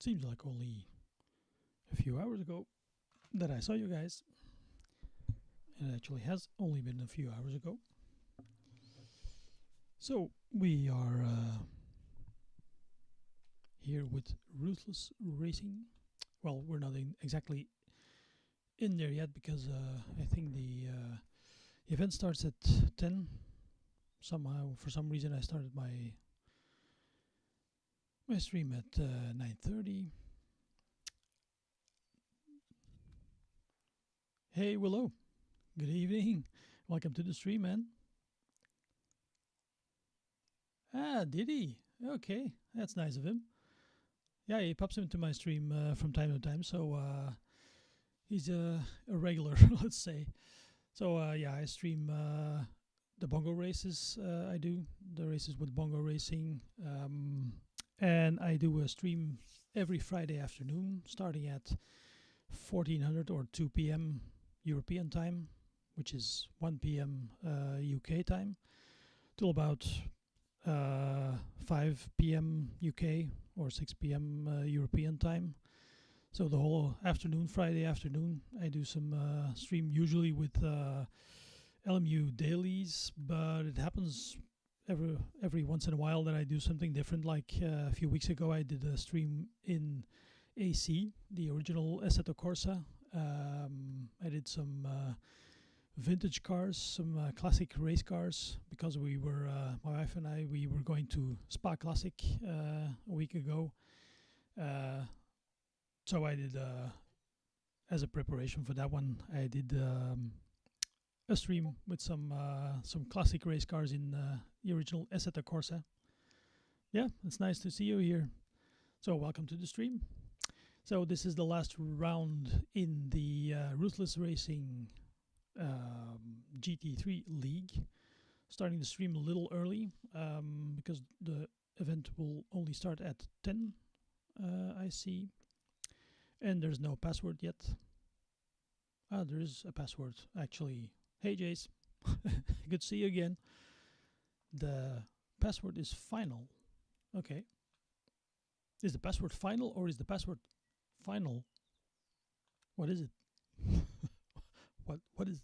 Seems like only a few hours ago that I saw you guys. It actually has only been a few hours ago. So we are here with Ruthless Racing. Well, we're not exactly in there yet because I think the event starts at 10. Somehow, for some reason, I started my stream at 9:30. Hey Willow, good evening. Welcome to the stream, man. Ah, did he? Okay, that's nice of him. Yeah, he pops into my stream from time to time, so he's a regular, let's say. So yeah, I stream the bongo races. I do the races with bongo racing, and I do a stream every Friday afternoon, starting at 1400 or 2 p.m. European time, which is 1 p.m. UK time, till about 5 p.m. UK or 6 p.m. European time. So the whole afternoon, Friday afternoon, I do some stream usually with LMU dailies, but it happens every once in a while that I do something different. Like a few weeks ago, I did a stream in AC, the original Assetto Corsa. I did some vintage cars, some classic race cars, because we were, my wife and I, we were going to Spa Classic a week ago. So I did, as a preparation for that one, I did a stream with some classic race cars in the original Assetto Corsa. Yeah, it's nice to see you here. So welcome to the stream. So this is the last round in the Ruthless Racing GT3 League. Starting the stream a little early because the event will only start at 10, I see. And there's no password yet. Ah, there is a password, actually. Hey, Jace. Good to see you again. The password is final. Okay. Is the password final or is the password final? What is it? What is...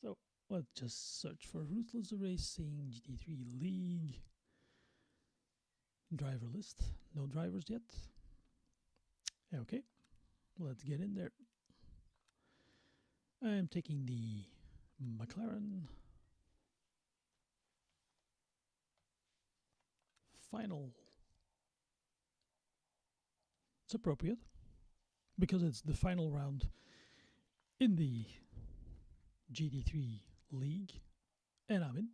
So, let's just search for Ruthless Racing GT3 League. Driver list. No drivers yet. Okay, let's get in there. I'm taking the McLaren. Final. It's appropriate because it's the final round in the GT3 League, and I'm in.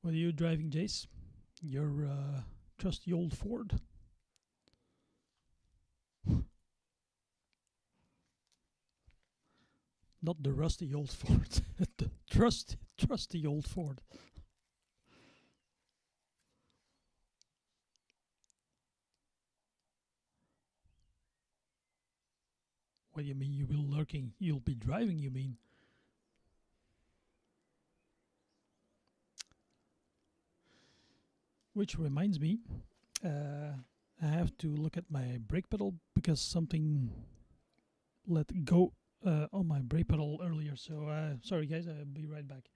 What are you driving, Jace? Your trusty old Ford? Not the rusty old Ford, the trusty old Ford. What do you mean you will lurking? You'll be driving, you mean? Which reminds me, I have to look at my brake pedal because something let go on my brake pedal earlier. So sorry guys, I'll be right back.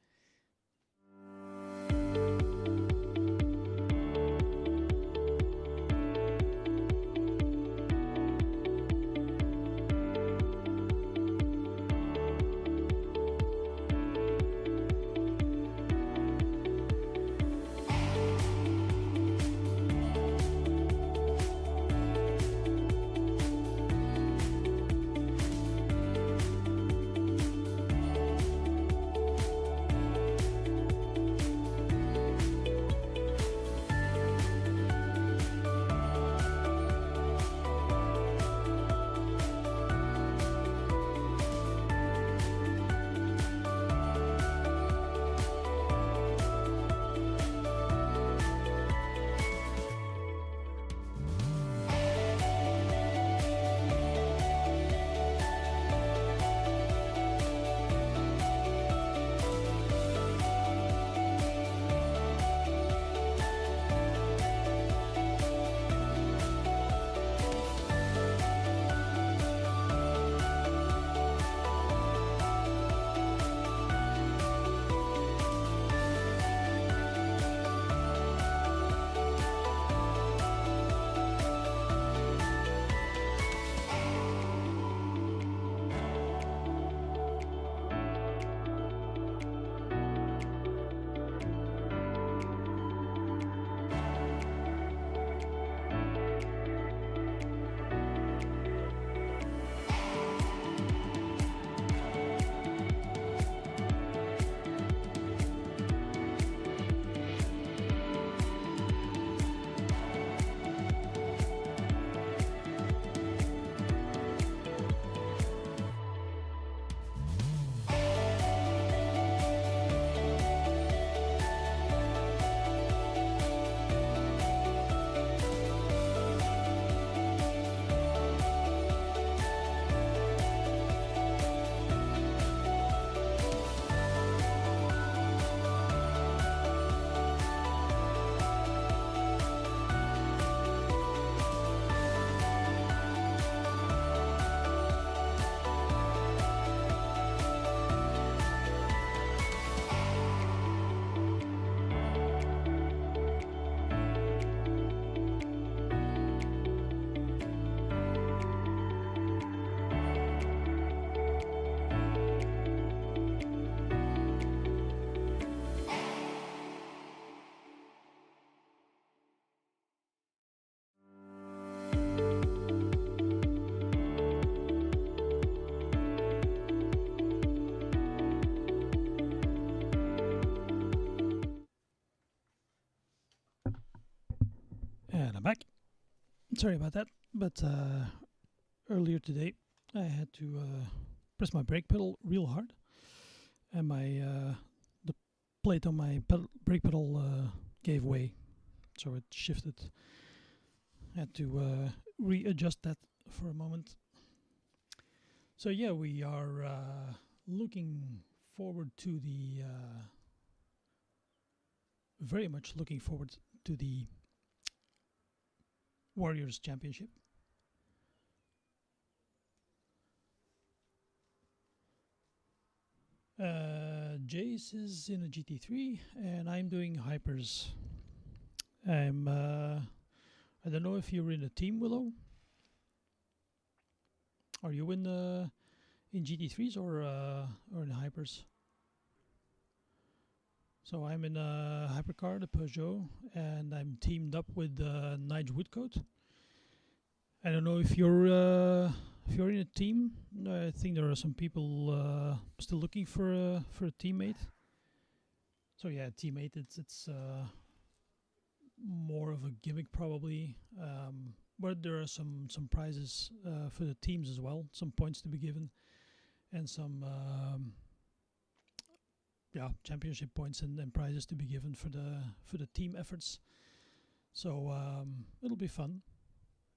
And I'm back. Sorry about that, but earlier today I had to press my brake pedal real hard, and my the plate on my brake pedal gave way, so it shifted. Had to readjust that for a moment. So yeah, we are looking forward to the very much looking forward to the Warriors Championship. Jace is in a GT3 and I'm doing hypers. I'm I don't know if you're in a team, Willow. Are you in GT3s or in hypers? So I'm in a hypercar, the Peugeot, and I'm teamed up with Nigel Woodcote. I don't know if you're in a team. I think there are some people still looking for a teammate. So yeah, teammate. It's more of a gimmick probably, but there are some prizes for the teams as well. Some points to be given, and some championship points and prizes to be given for the team efforts. So it'll be fun.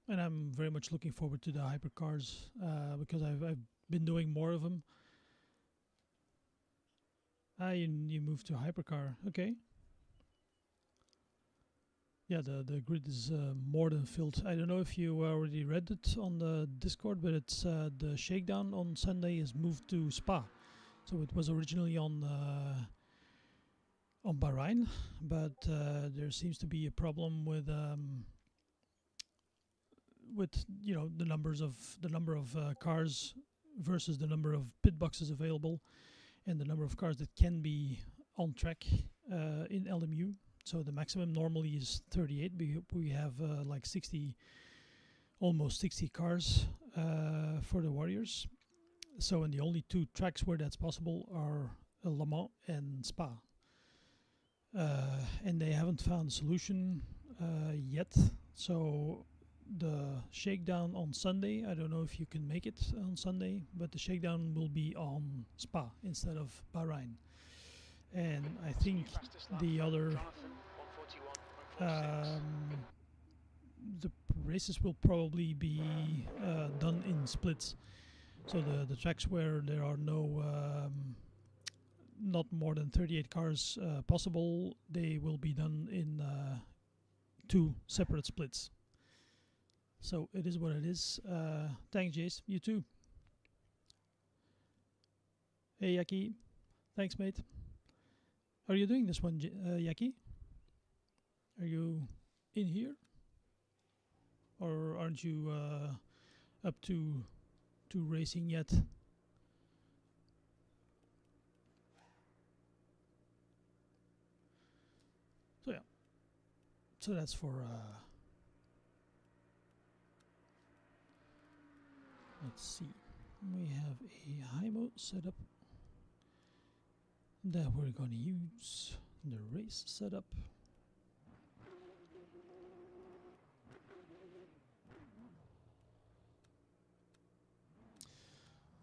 And I'm very much looking forward to the hypercars because I've been doing more of them. You moved to hypercar, okay? Yeah, the grid is more than filled. I don't know if you already read it on the Discord, but it's the shakedown on Sunday is moved to Spa. So it was originally on Bahrain, but there seems to be a problem with the number of cars versus the number of pit boxes available, and the number of cars that can be on track in LMU. So the maximum normally is 38. We have like 60, almost 60 cars for the Warriors. So and the only two tracks where that's possible are Le Mans and Spa. And they haven't found a solution yet. So the shakedown on Sunday, I don't know if you can make it on Sunday, but the shakedown will be on Spa instead of Bahrain. And I think the other the races will probably be done in splits. So the tracks where there are not more than 38 cars possible, they will be done in 2 separate splits. So it is what it is. Thanks, Jace. You too. Hey, Yaki. Thanks, mate. How are you doing this one, Yaki? Are you in here? Or aren't you up to racing yet? So yeah. So that's for let's see. We have a high mode setup that we're going to use. The race setup.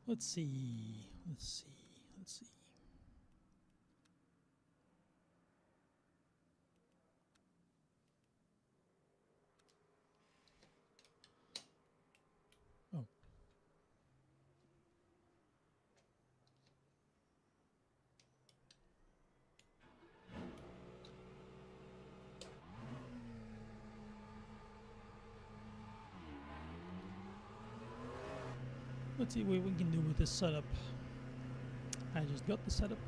Let's see. Oh. Let's see what we can do with this setup. I just got the setup.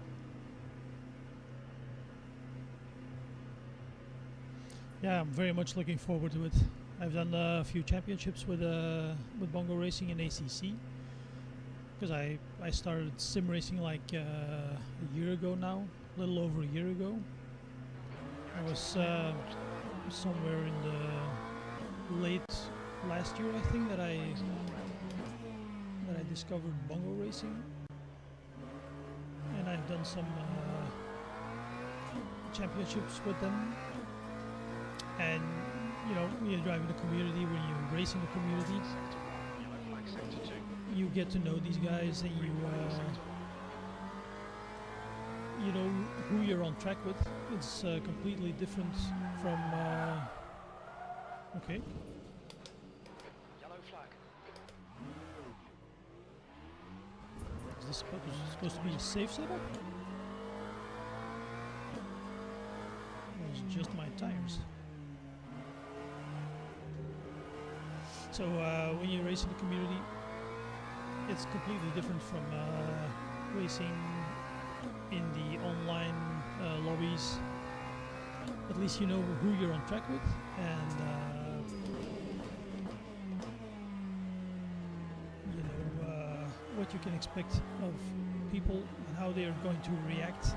Yeah, I'm very much looking forward to it. I've done a few championships with Bongo Racing and ACC because I started sim racing like a year ago now, a little over a year ago. I was somewhere in the late last year, I think, that I discovered Bongo Racing, and I've done some championships with them, and you know, when you drive in the community, when you race in the community, you get to know these guys, and you know who you're on track with. It's completely different from. Okay. Yellow flag. Is this supposed to be a safe setup? Or is it just my tires? So when you race in the community, it's completely different from racing in the online lobbies. At least you know who you're on track with, and you know what you can expect of people and how they are going to react.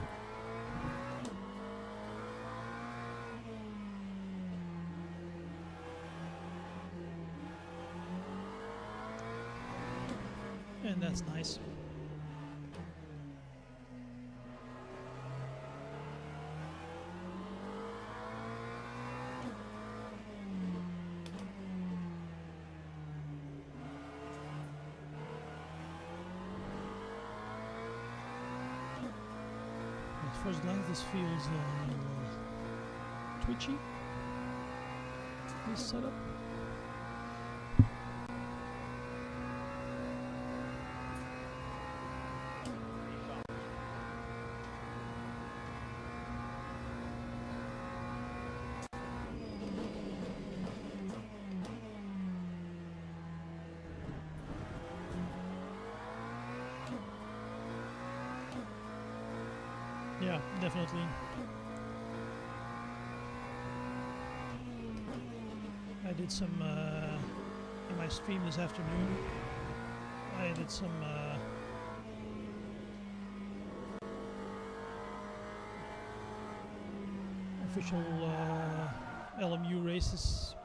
And that's nice. At first glance, this feels twitchy, this setup. Yeah, definitely. I did some in my stream this afternoon. I did some official LMU races.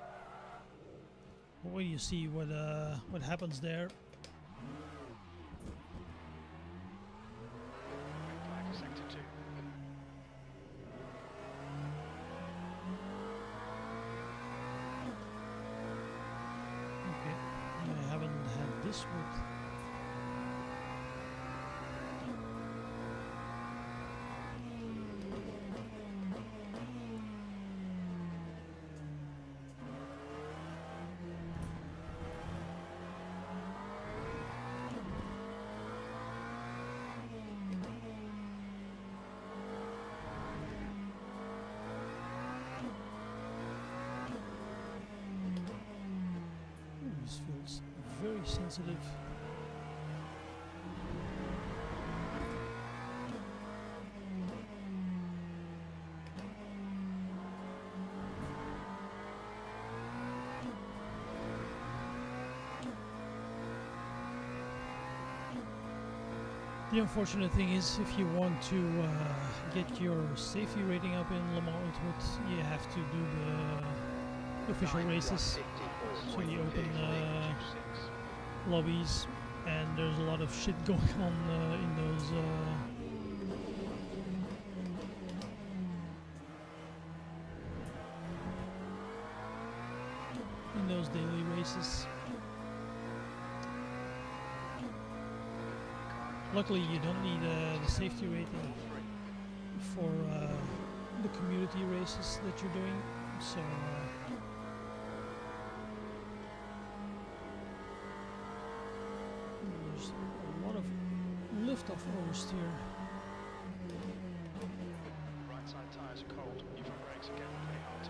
Where you see what happens there. This would this feels very sensitive. The unfortunate thing is, if you want to get your safety rating up in Le Mans Ultimate, you have to do the official races. So you open lobbies, and there's a lot of shit going on in those daily races. Luckily, you don't need the safety rating for the community races that you're doing. So. There's a lot of lift off oversteer. Right side tyres are cold. Your front brakes are getting pretty hot.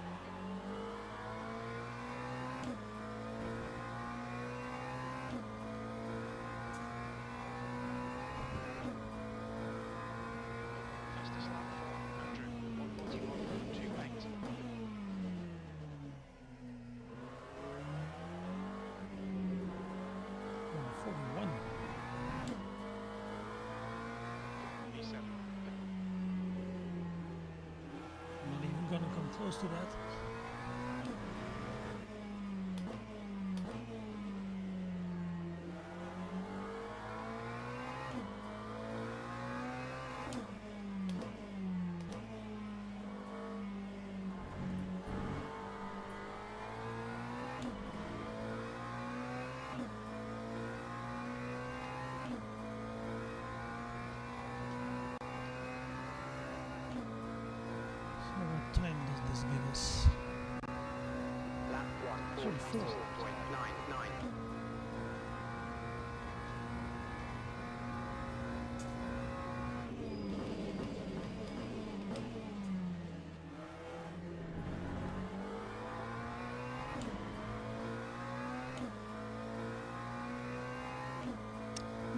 Fastest lap for Andrew, 1:41.28. 1:41. E7. I'm not even gonna come close to that. 44.99.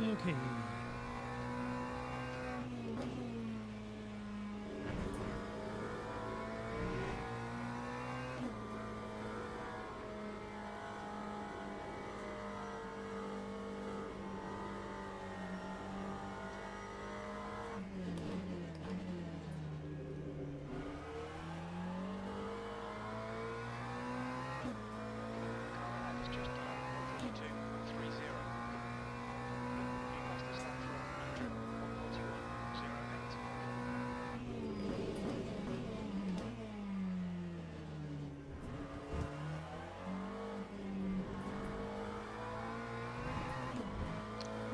Okay. Car ahead has just done 142.30. You passed this lap from Andrew, 141.08.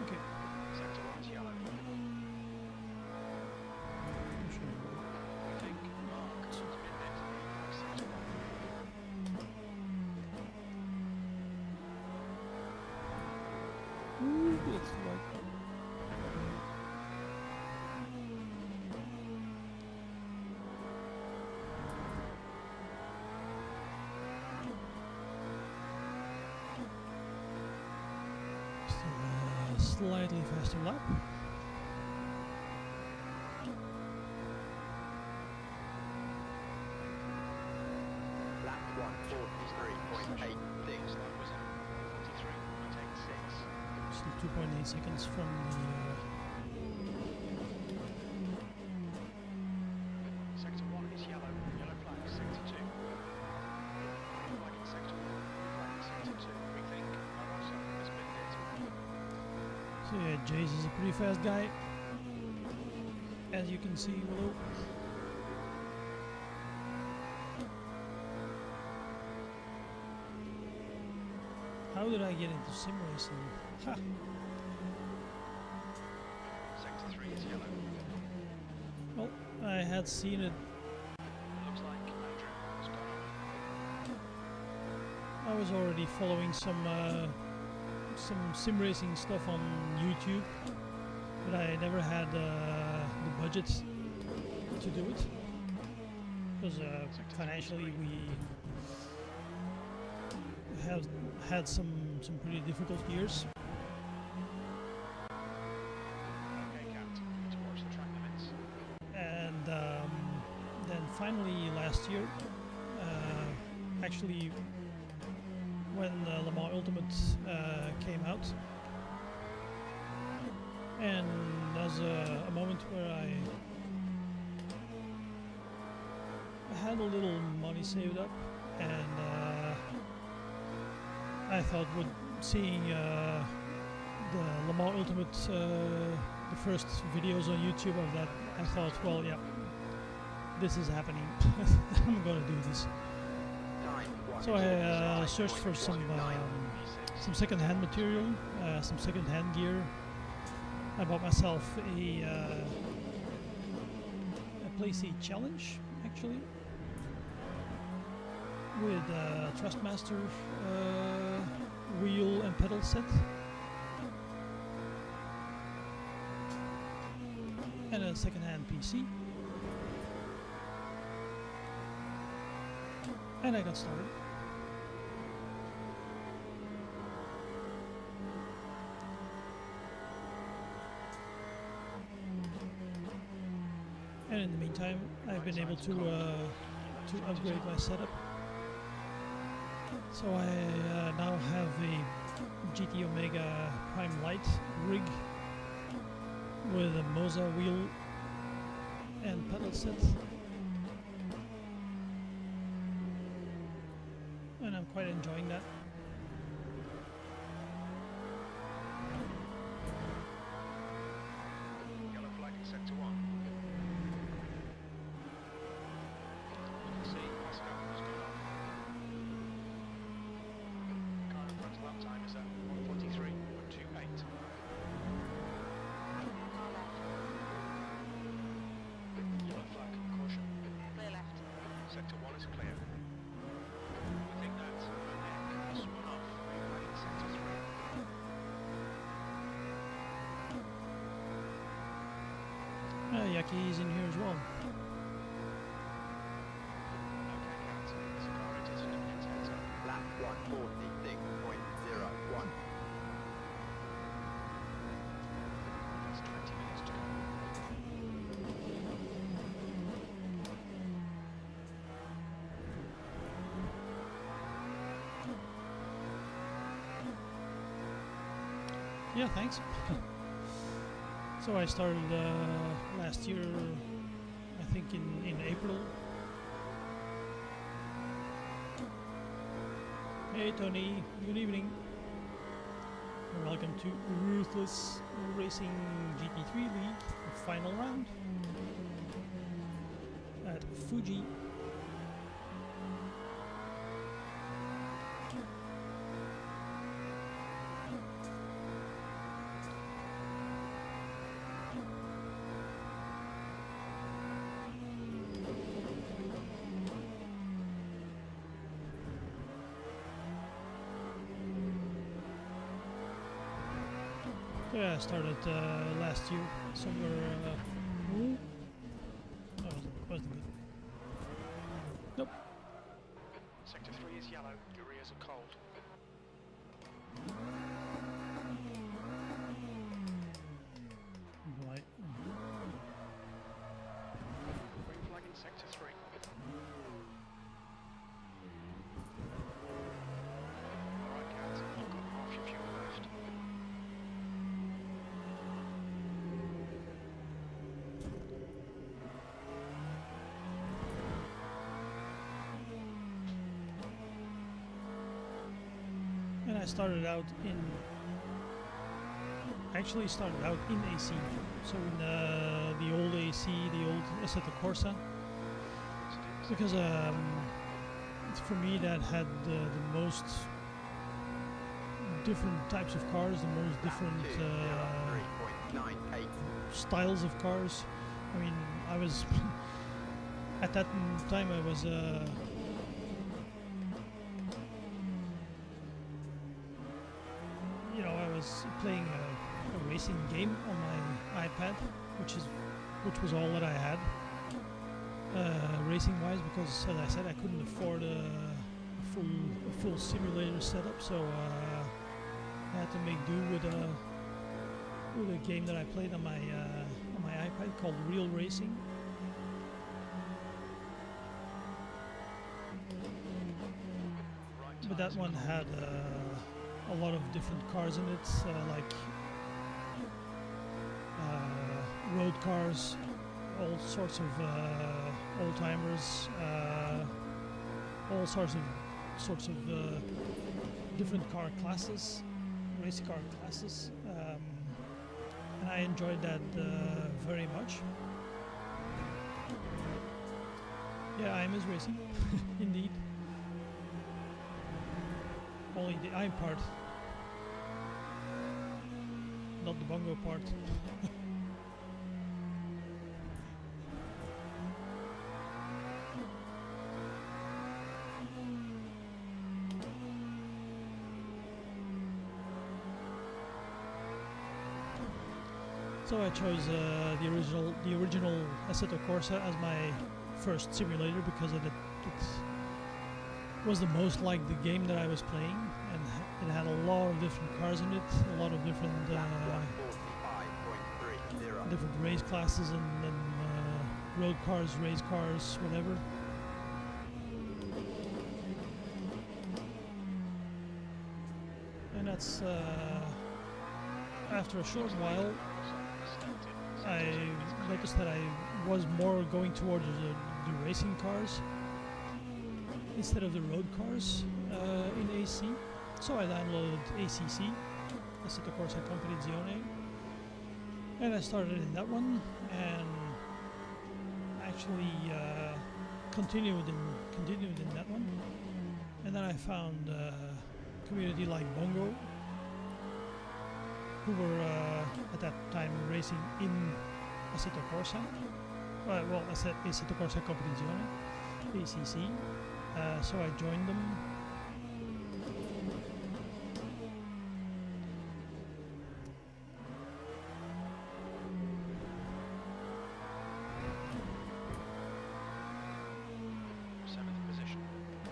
Okay. Sector 1's yellow. I think Mark has been hit by sector 1. Ooh, that's like. Still a slightly faster lap. Lap 143.86. That was at 143.86. Still 2.8 seconds from the. Sector 1 is yellow. Yellow flag, sector 2. Blue flag in sector 1. Blue flag in sector 2. We think Alonso has been hit. So yeah, Jace is a pretty fast guy, as you can see below. How did I get into sim racing? Ha! Sector 3 is yellow. Well, I had seen it. Looks like Andrew has gone up. I was already following some sim racing stuff on YouTube, but I never had the budget to do it because financially we have had some pretty difficult years. Okay, Cat, towards the track limits. And then finally last year, actually when Le Mans Ultimate came out, and there's a moment where I had a little money saved up, and I thought with seeing the Le Mans Ultimate, the first videos on YouTube of that, I thought, well, yeah, this is happening. I'm gonna do this. So I searched for some second-hand material, some second-hand gear. I bought myself a Playseat Challenge, actually, with a Trustmaster wheel and pedal set, and a second-hand PC, and I got started. And in the meantime, I've been able to upgrade my setup. So I now have a GT Omega Prime Light rig with a Moza wheel and pedal set, and I'm quite enjoying that. Yellow flag in sector 1. We can see Oscar has gone off. Car in front lap time is at 143.28. Yellow flag, caution. Clear left. Sector 1 is clear. We think that's a net. Jackie is in here as well. Okay, Captain. There's a car entered in Intenta. Lap 146.01. There's 20 minutes to go. Yeah, thanks. So I started last year, I think in April. Hey Tony, good evening. Welcome to Ruthless Racing GT3 League, the final round at Fuji. Yeah, I started last year, somewhere. Ooh. That wasn't good. Nope. Sector 3 is yellow. Your rears are cold. Right. Green flag in Sector 3. Alright, Captain. You've got half your fuel left. And I started out in. Actually, started out in AC. So in the old AC, the old Assetto Corsa, because for me that had the most different types of cars, the most different Lap 203.98. styles of cars. I mean, I was at that time I was you know, I was playing a racing game on my iPad, which was all that I had racing wise, because as I said I couldn't afford a full simulator setup, so I had to make do with a game that I played on my iPad called Real Racing. Right But that tyres are one cold. had a lot of different cars in it, like road cars, all sorts of old timers, all sorts of different car classes, race car classes, and I enjoyed that very much. Yeah, I'm is racing, indeed. Only the I'm part, not the bongo part. So I chose the original Assetto Corsa as my first simulator because it was the most like the game that I was playing, and it had a lot of different cars in it, a lot of different Lap 145.30. different race classes and road cars, race cars, whatever. And that's after a short while, I noticed that I was more going towards the racing cars instead of the road cars in AC. So I downloaded ACC, Assetto Corsa Competizione, and I started in that one, and actually continued in that one. And then I found a community like Bongo, who were at that time racing in Assetto Corsa. Well, Assetto Corsa Competizione, ACC. So I joined them.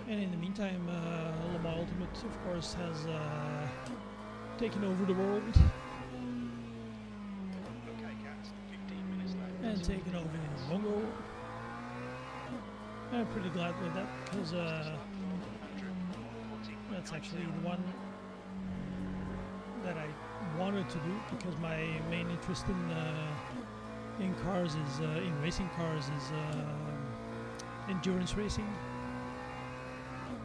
And in the meantime, Le Mans Ultimate, of course, has taken over the world Okay, Cat, 15 minutes left. and taken over in Bongo. I'm pretty glad with that because that's actually the one that I wanted to do, because my main interest in cars is in racing cars is endurance racing,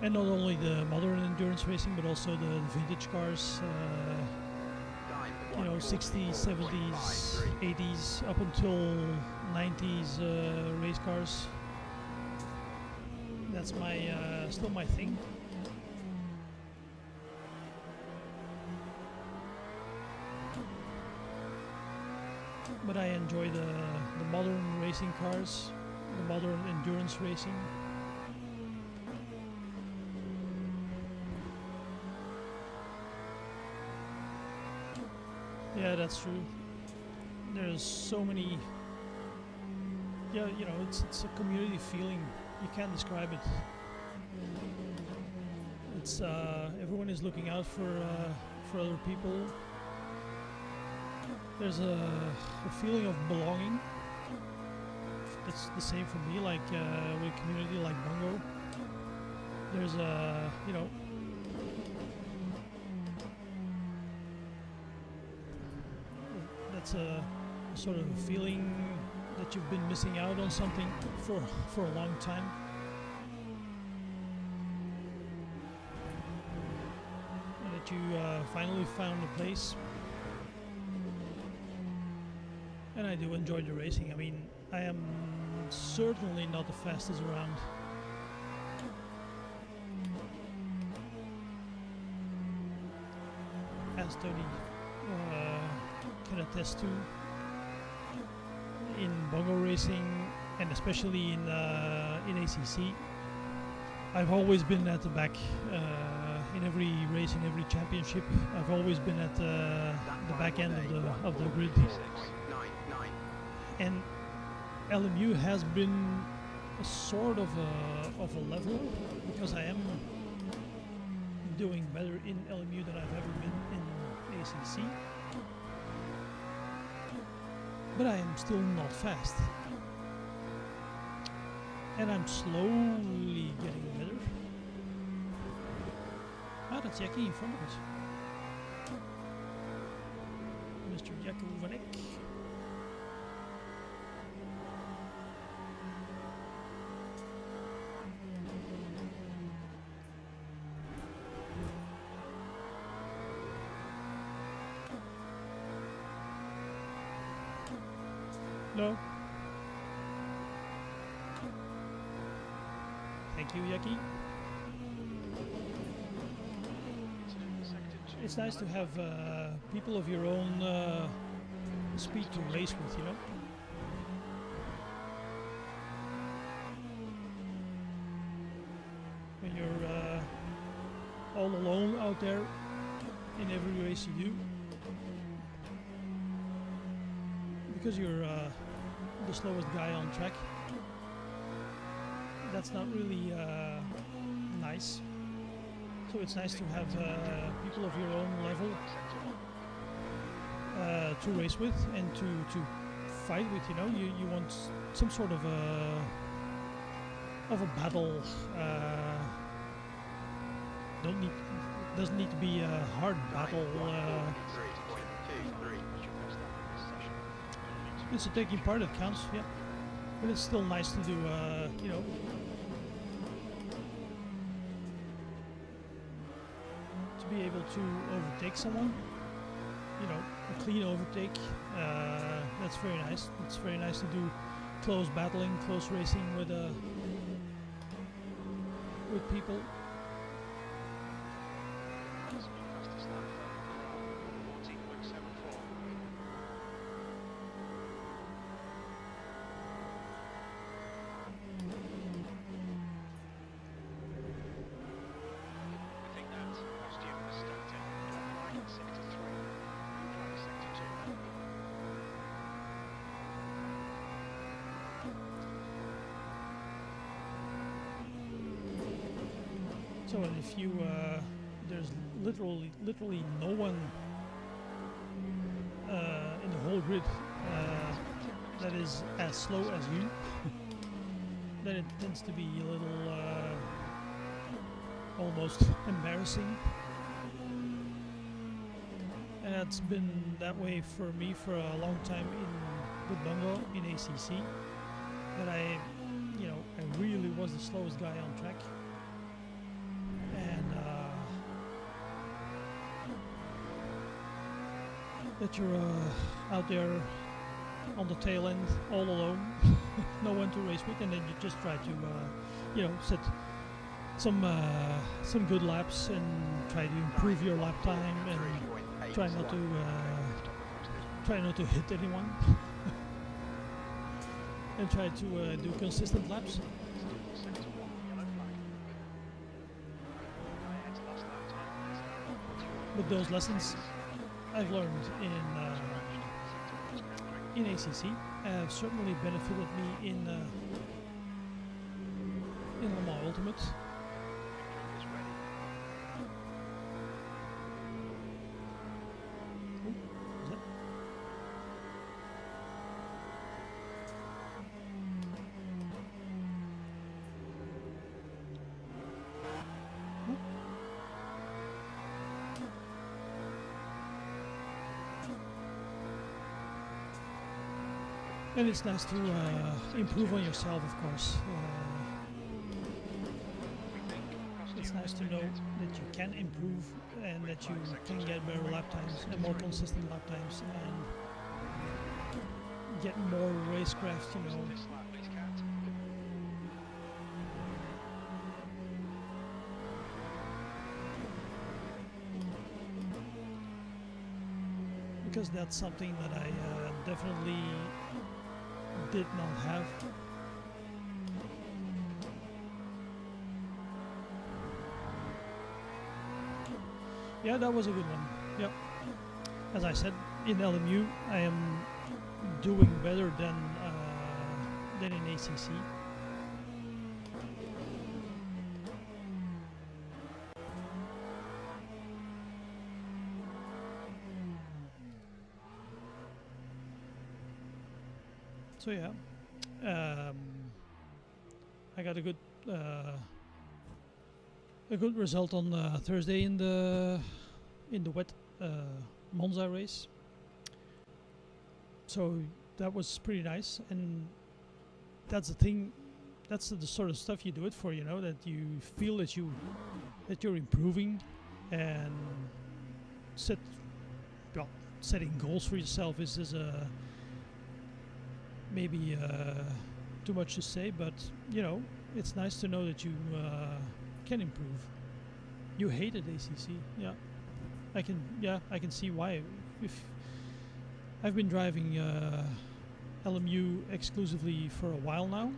and not only the modern endurance racing but also the vintage cars, you know, 60s, 70s, 80s up until 90s race cars. That's my still my thing. But I enjoy the modern racing cars, the modern endurance racing. Yeah, that's true. There's so many. Yeah, you know, it's a community feeling. You can't describe it. It's everyone is looking out for other people. There's a feeling of belonging. It's the same for me, like with a community like Bongo. There's a, you know, that's a sort of a feeling that you've been missing out on something for a long time. And that you finally found a place. And I do enjoy the racing. I mean, I am certainly not the fastest around. As Tony can attest to, in Bongo racing, and especially in ACC, I've always been at the back in every race, in every championship. I've always been at the back end of the grid. And LMU has been a sort of a level, because I am doing better in LMU than I've ever been in ACC. But I am still not fast. And I'm slowly getting better. Ah, that's Jackie in front of us. Mr. Jacko van Eck. No. Thank you, Jackie. It's nice to have people of your own speed to race with, you know? When you're all alone out there in every race you do, because you're the slowest guy on track, that's not really nice. So it's nice to have people of your own level to race with and to fight with. You know, you want some sort of a battle. Doesn't need to be a hard battle. It's a taking part that counts, yeah. But it's still nice to do, you know, to be able to overtake someone. You know, a clean overtake. That's very nice. It's very nice to do close battling, close racing with people. So and if you there's literally no one in the whole grid that is as slow as you, then it tends to be a little almost embarrassing. And that's been that way for me for a long time with Bongo in ACC. That I really was the slowest guy on track. And that you're out there on the tail end all alone, no one to race with, and then you just try to set some good laps and try to improve your lap time and try not to hit anyone and try to do consistent laps. But those lessons I've learned in ACC have certainly benefited me in Le Mans Ultimate. And it's nice to improve on yourself, of course. It's nice to know that you can improve and that you can get better lap times and more consistent lap times and get more racecraft, Because that's something that I definitely did not have. Yeah, that was a good one. Yep. As I said, in LMU, I am doing better than in ACC. So yeah, I got a good result on Thursday in the wet Monza race. So that was pretty nice, and that's the thing. That's the sort of stuff you do it for, that you feel that you're improving, and setting goals for yourself is a maybe too much to say, but it's nice to know that you can improve. You hated ACC, yeah. I can see why. If I've been driving LMU exclusively for a while now,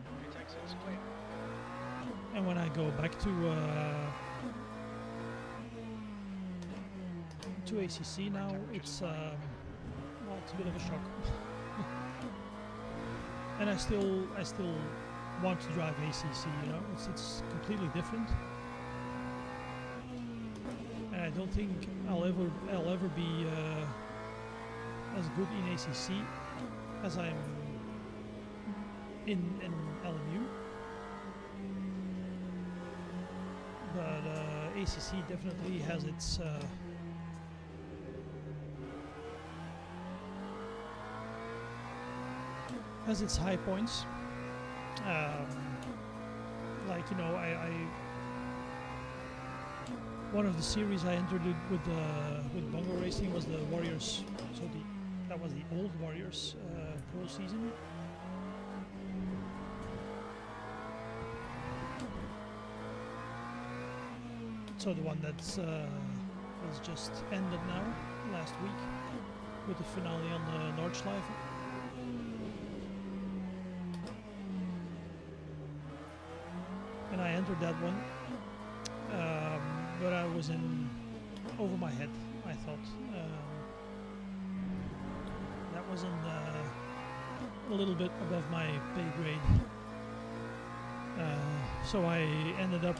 and when I go back to ACC now, it's a bit of a shock. And I still want to drive ACC, it's completely different. And I don't think I'll ever be as good in ACC as I'm in LMU. But ACC definitely has its high points. One of the series I entered with Bongo Racing was the Warriors. So that was the old Warriors Pro season. So the one that's was just ended now last week with the finale on the Nordschleife. And I entered that one, but I was in over my head, I thought. That wasn't a little bit above my pay grade. So I ended up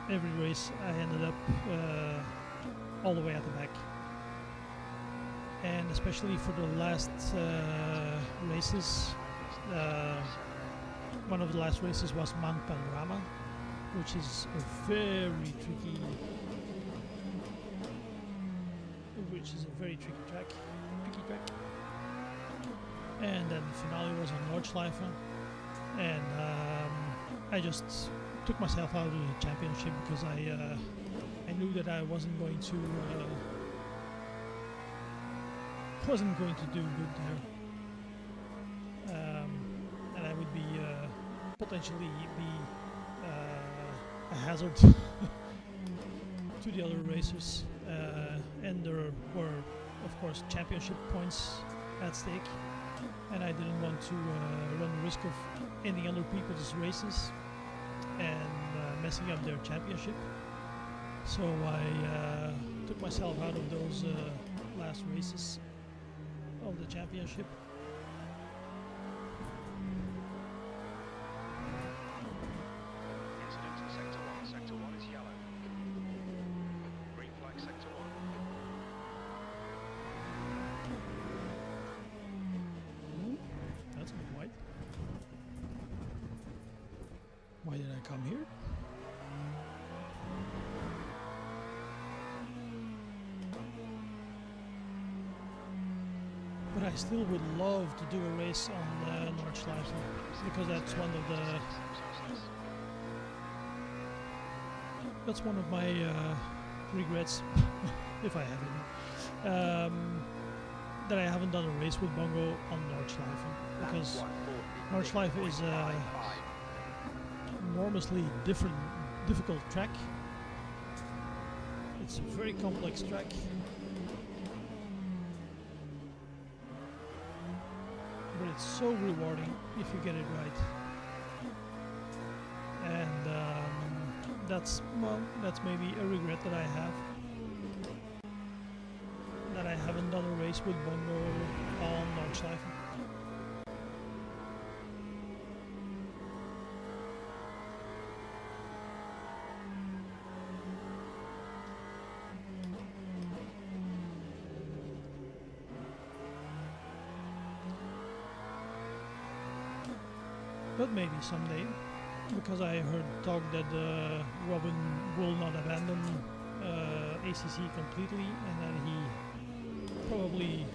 every race I ended up all the way at the back. And especially for the last races, one of the last races was Mount Panorama, which is a very tricky track. And then the finale was on Nordschleife, and I just took myself out of the championship because I knew that I wasn't going to do good there, and I would be potentially be a hazard to the other racers, and there were of course championship points at stake, and I didn't want to run the risk of ending other people's races and messing up their championship. So I took myself out of those last races of the championship. Incident in Sector 1. Sector 1 is yellow. Green flag Sector 1. Ooh, that's not white. Why did I come here? But I still would love to do a race on Nordschleife, because that's one of my regrets, if I have any, that I haven't done a race with Bongo on Nordschleife, because Nordschleife is a enormously difficult track. It's a very complex track. But it's so rewarding if you get it right, and that's maybe a regret that I have, that I haven't done a race with Bongo on Nordschleife. But maybe someday, because I heard talk that Robin will not abandon ACC completely, and that he probably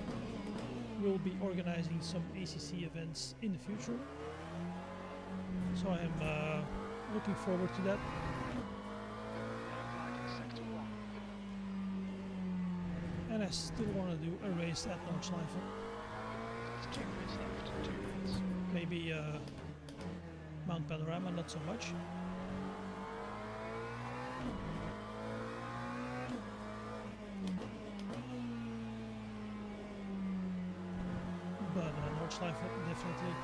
will be organizing some ACC events in the future. So I'm looking forward to that. Yellow flag in Sector 1. And I still want to do a race at Nordschleife. There's 2 minutes left. 2 minutes. Maybe Mount Panorama, not so much. But Nordschleife, definitely.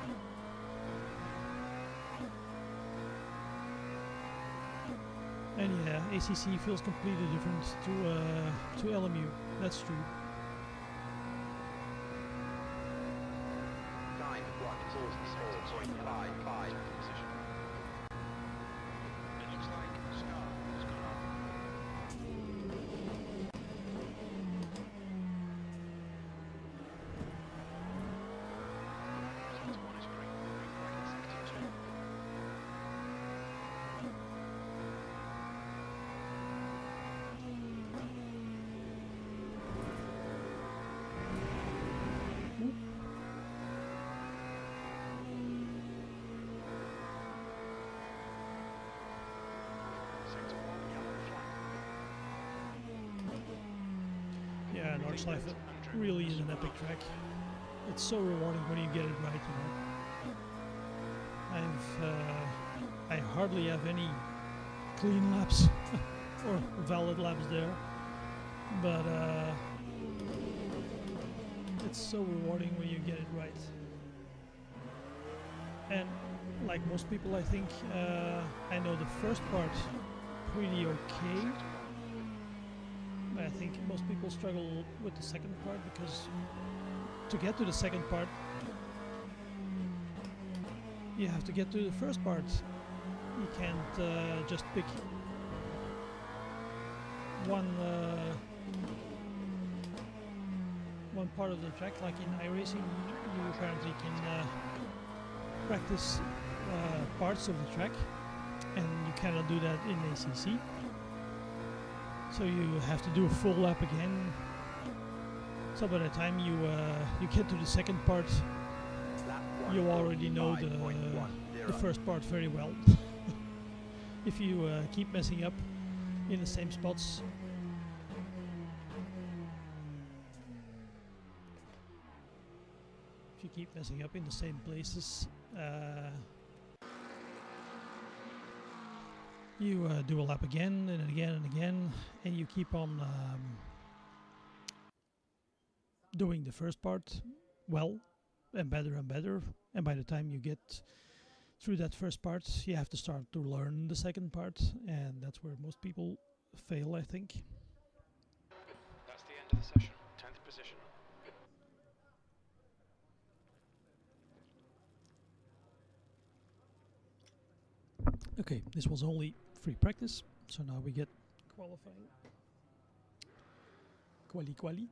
And yeah, ACC feels completely different to LMU. That's true. 9:44.55. Position. It looks like Scar has gone off. Sector 1 is green. Green flag in Sector 2. Sector 1, yellow flag. Yeah, Nordschleife really is an epic track. It's so rewarding when you get it right, you know. I hardly have any clean laps or valid laps there, but it's so rewarding when you get it right. And like most people, I think I know the first part pretty okay. I think most people struggle with the second part, because to get to the second part you have to get to the first part. You can't just pick one part of the track, like in iRacing, you apparently can practice parts of the track, and you cannot do that in ACC. So you have to do a full lap again. So by the time you get to the second part, you already know the first part very well. If you keep messing up in the same spots, if you keep messing up in the same places, you do a lap again and again and again, and you keep on doing the first part well and better, and by the time you get through that first part, you have to start to learn the second part, and that's where most people fail, I think. That's the end of the session. 10th position. Okay, this was only free practice, so now we get qualifying. Quali.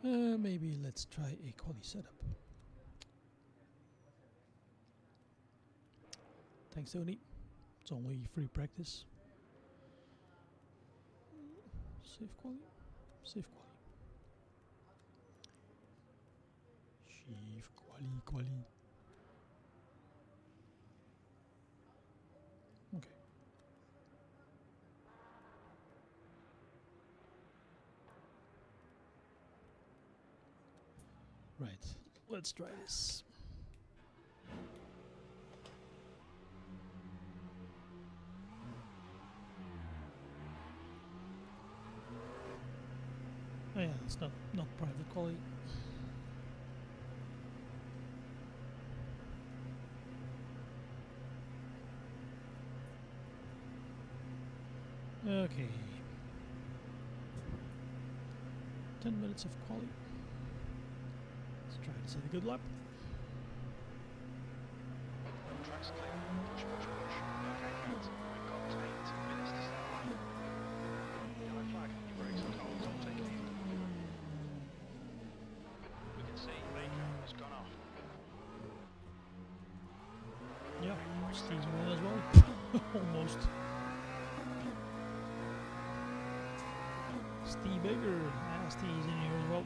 Maybe let's try a quali setup. Thanks, Tony. It's only free practice. Save quali. Save quali. Save quali. Okay. Right. Let's try this. Oh yeah, it's not private quality. Okay. 10 minutes of quality. Let's try to set a good lap. Track's clear. Push. Okay, guys. We've got 8 minutes to start. Yellow flag. Your brakes are cold. Don't take it easy. We can see Baker has gone off. Yeah, Steve's in as well. Almost. Steve Baker. Ah, Steve's in here as well.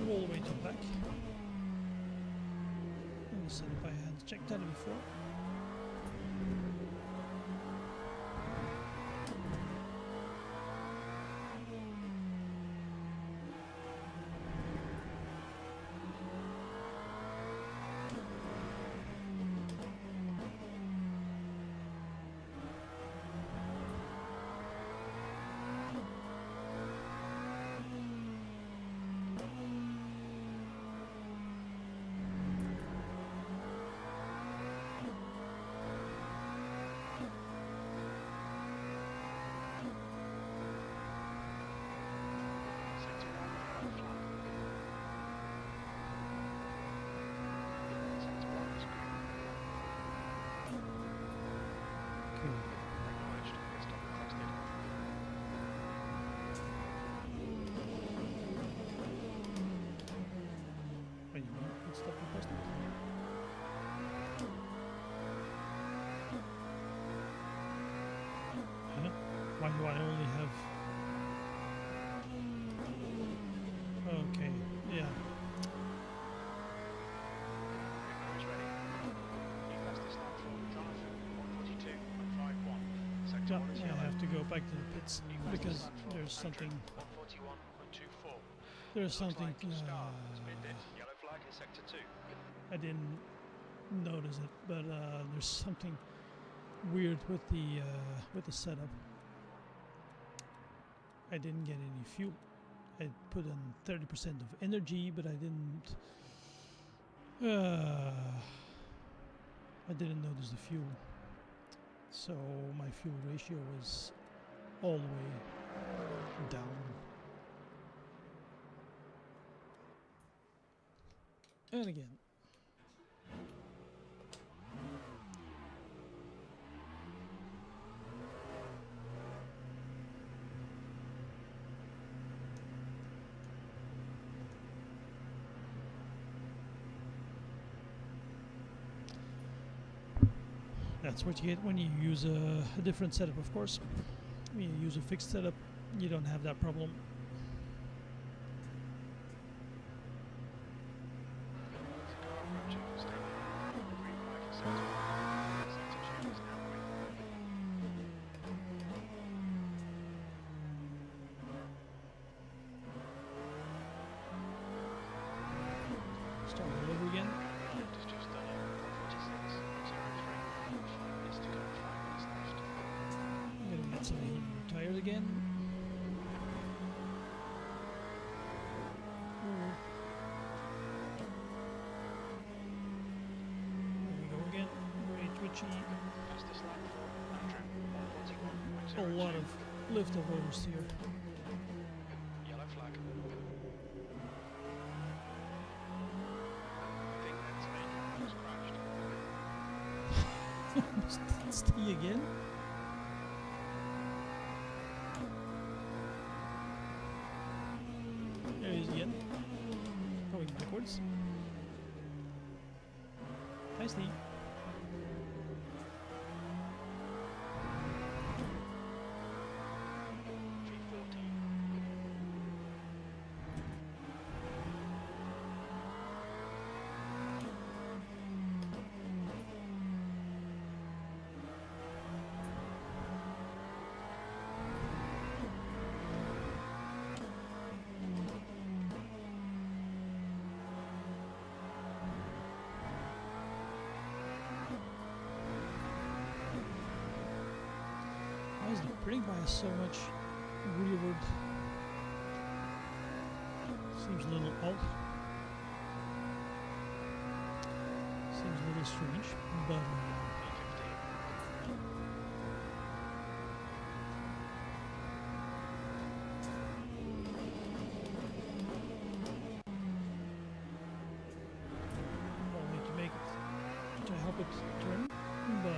All the way to the back. And see if I had checked that before. Why do I only have... Okay, yeah. Is ready. New fastest lap for drive 142.51. Sector 1 is I yellow. have to go back to the pits New fastest because lap for there's something... 141.24. There's something... Star has been hit. Yellow flag in sector 2. I didn't notice it, but there's something weird with the setup. I didn't get any fuel. I put in 30% of energy, but I didn't notice the fuel. So my fuel ratio was all the way down. And again. That's what you get when you use a different setup, of course. When you use a fixed setup, you don't have that problem. Start all over again. I'm gonna get some tires again. There we go again. Very twitchy. A lot of lift of oversteer. Yellow flag. I think that's me. Almost crashed. It's T again. There he is again. Going backwards. Nice T. Why is the brake bias so much rearward? Seems a little odd. Seems a little strange, but I'll need to make it to help it turn, but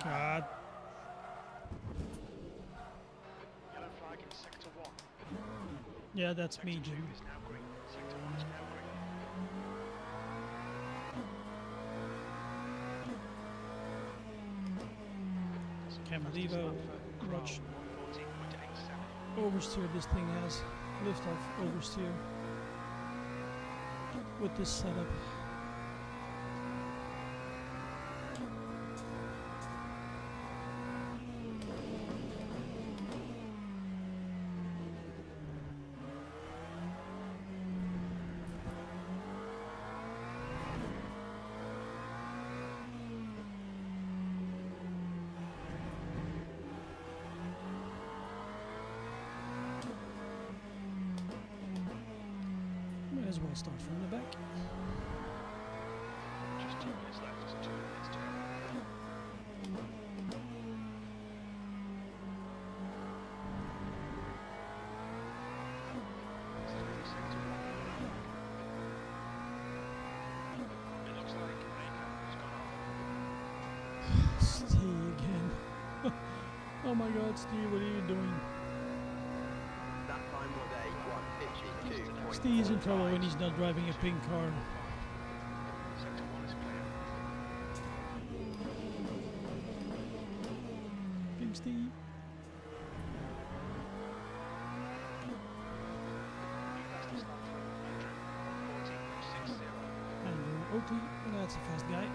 God. Yellow flag in sector 1. Yeah, that's me, Sector 2 Jim. is now green. Sector 1 is now green. Can't believe how much 114.87. oversteer this thing has. Lift off oversteer with this setup. Might as well start from the back. Just 2 minutes left. 2 minutes to go. Sector 1. It looks like Baker has gone off. Steve again. Oh my God, Steve, what are you doing? That time was a 1:52.45. Steve's in trouble when he's not driving a pink car. Sector 1 is clear. Pink Steve. Fastest lap for Andrew, 1:14.60. Andrew Oakley, that's a fast guy.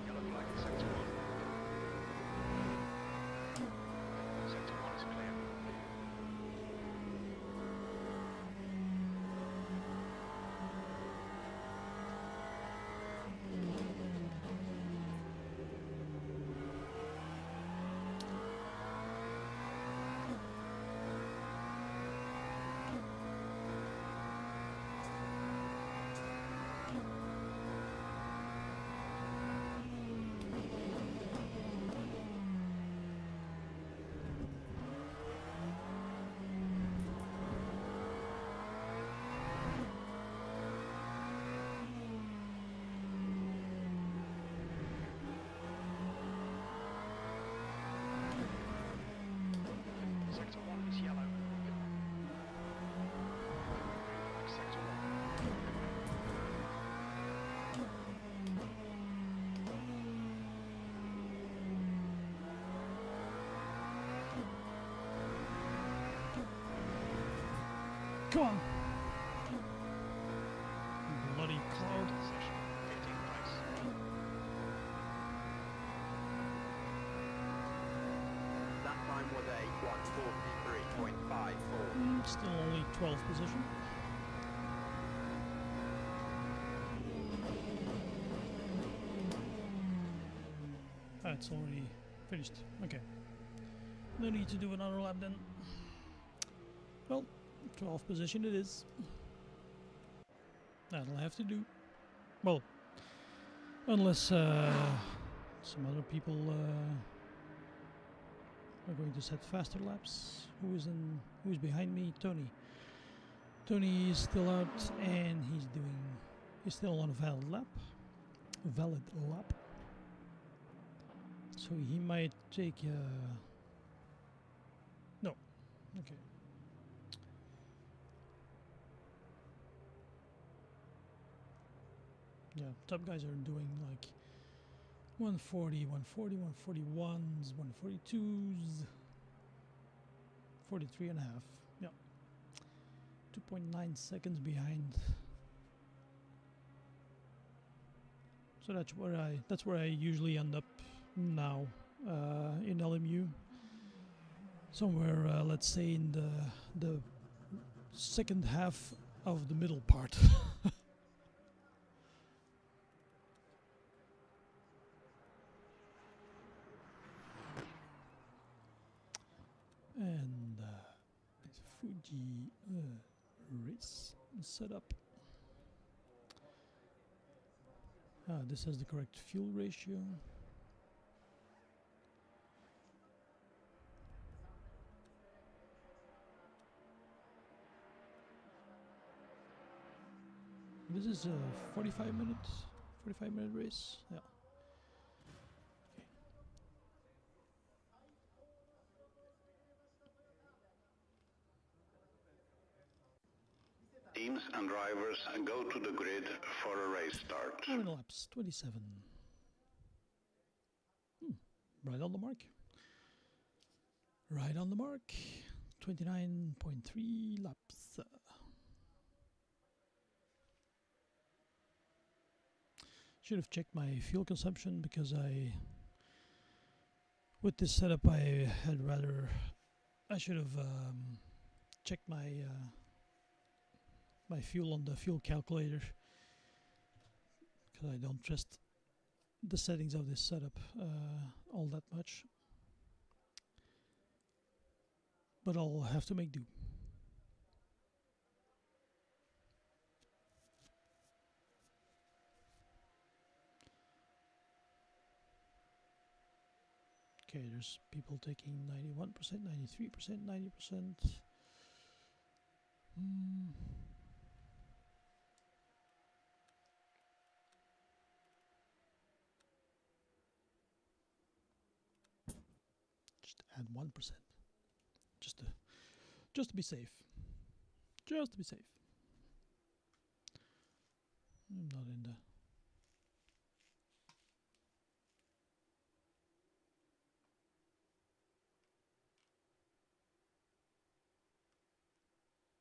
Yellow flag in sector 1. Come on. Bloody cloud. Session, 15th place. That time was a 1:43.54. Still only 12th position. Ah, it's already finished. Okay. No need to do another lap then. Well, 12th position it is. That'll have to do. Well, unless some other people are going to set faster laps. Who's behind me? Tony. Tony is still out and he's still on a valid lap. So he might take no. Okay. Yeah, top guys are doing like 140, 141s, 142s, 43 and a half. Yeah. 2.9 seconds behind. So that's where I usually end up now in LMU. Somewhere, let's say in the second half of the middle part. And it's Fuji race setup. This has the correct fuel ratio. This is a 45-minute race. Yeah. Teams and drivers go to the grid for a race start. How many laps? 27. Right on the mark. Right on the mark. 29.3 laps. Should have checked my fuel consumption because with this setup I should have checked my my fuel on the fuel calculator because I don't trust the settings of this setup all that much, but I'll have to make do. Okay, there's people taking 91%, 93%, 90%. Just add 1%. Just to be safe. Just to be safe. I'm not in the...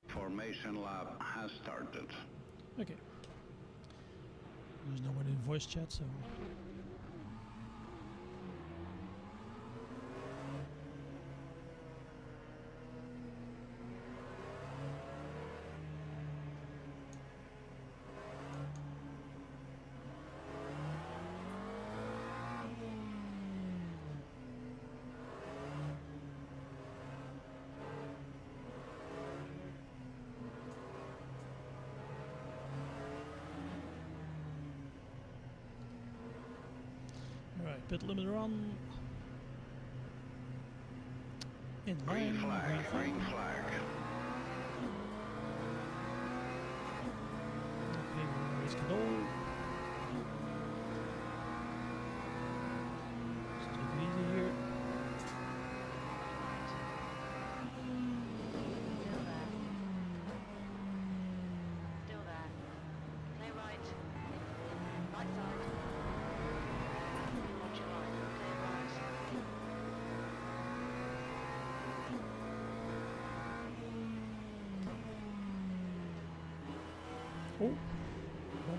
Formation lap has started. Okay. There's no one in voice chat, so... Alright, pit limiter on. In line. Green flag, green flag. Okay, we're race control. Just take it easy here. Still there. Clear right. Right side. Watch your line. Clear right.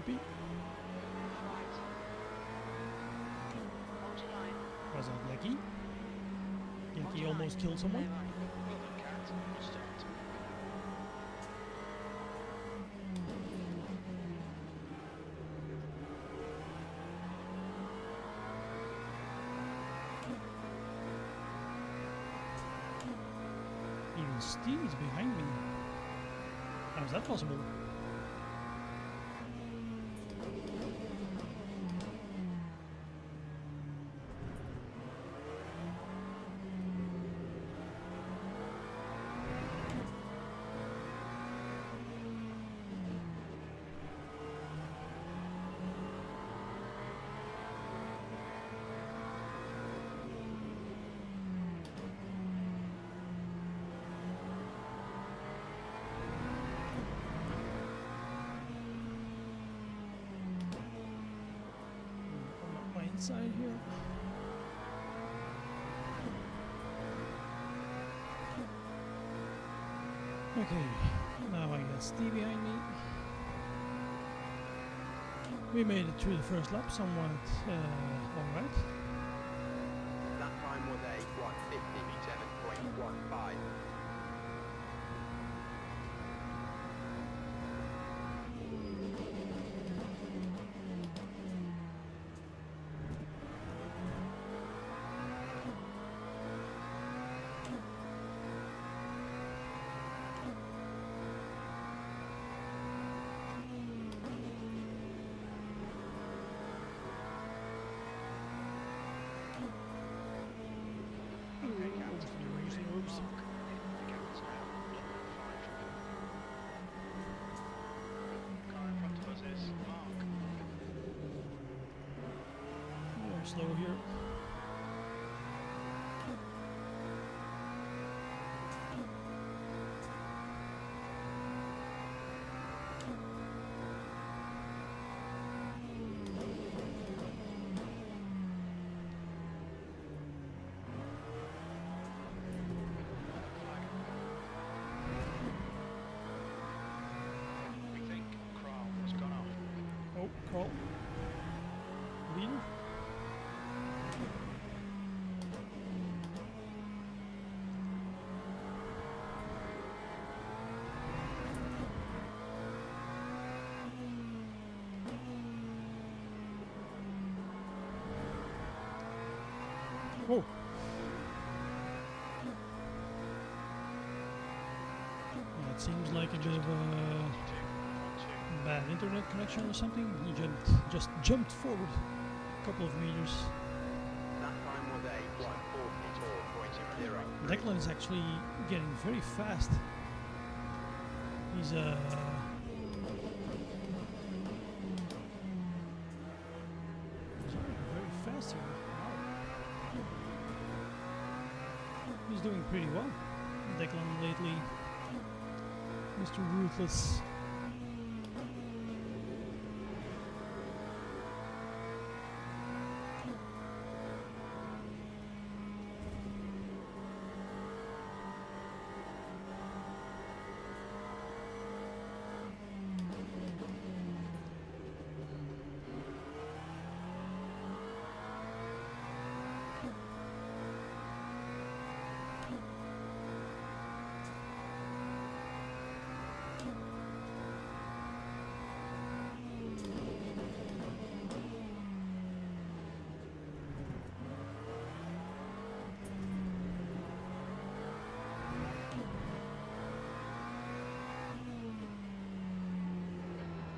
be. Right. Hold your line. Was that Lecky? Hold Lecky your almost line. killed someone. Clear right. Well done, Cat. Good start. Even Steve is behind me. How is that possible? On my inside here. Okay, now I got Steve behind me. We made it through the first lap somewhat alright. That time was a 1:57.15. Okay, Cat. You're easy. Mark. The gap is now 0.5. Car in front of us is Mark. I'm slow here. We think Kral has gone off. Oh, Carl. Leader. Whoa. Yeah, it seems like a bit of a 2, 1, 2. bad internet connection or something. He just jumped forward a couple of meters. That time was a 1:44.0. Declan is actually getting very fast. He's very fast here. Wow. He's doing pretty well. Declan lately, Mr. Ruthless.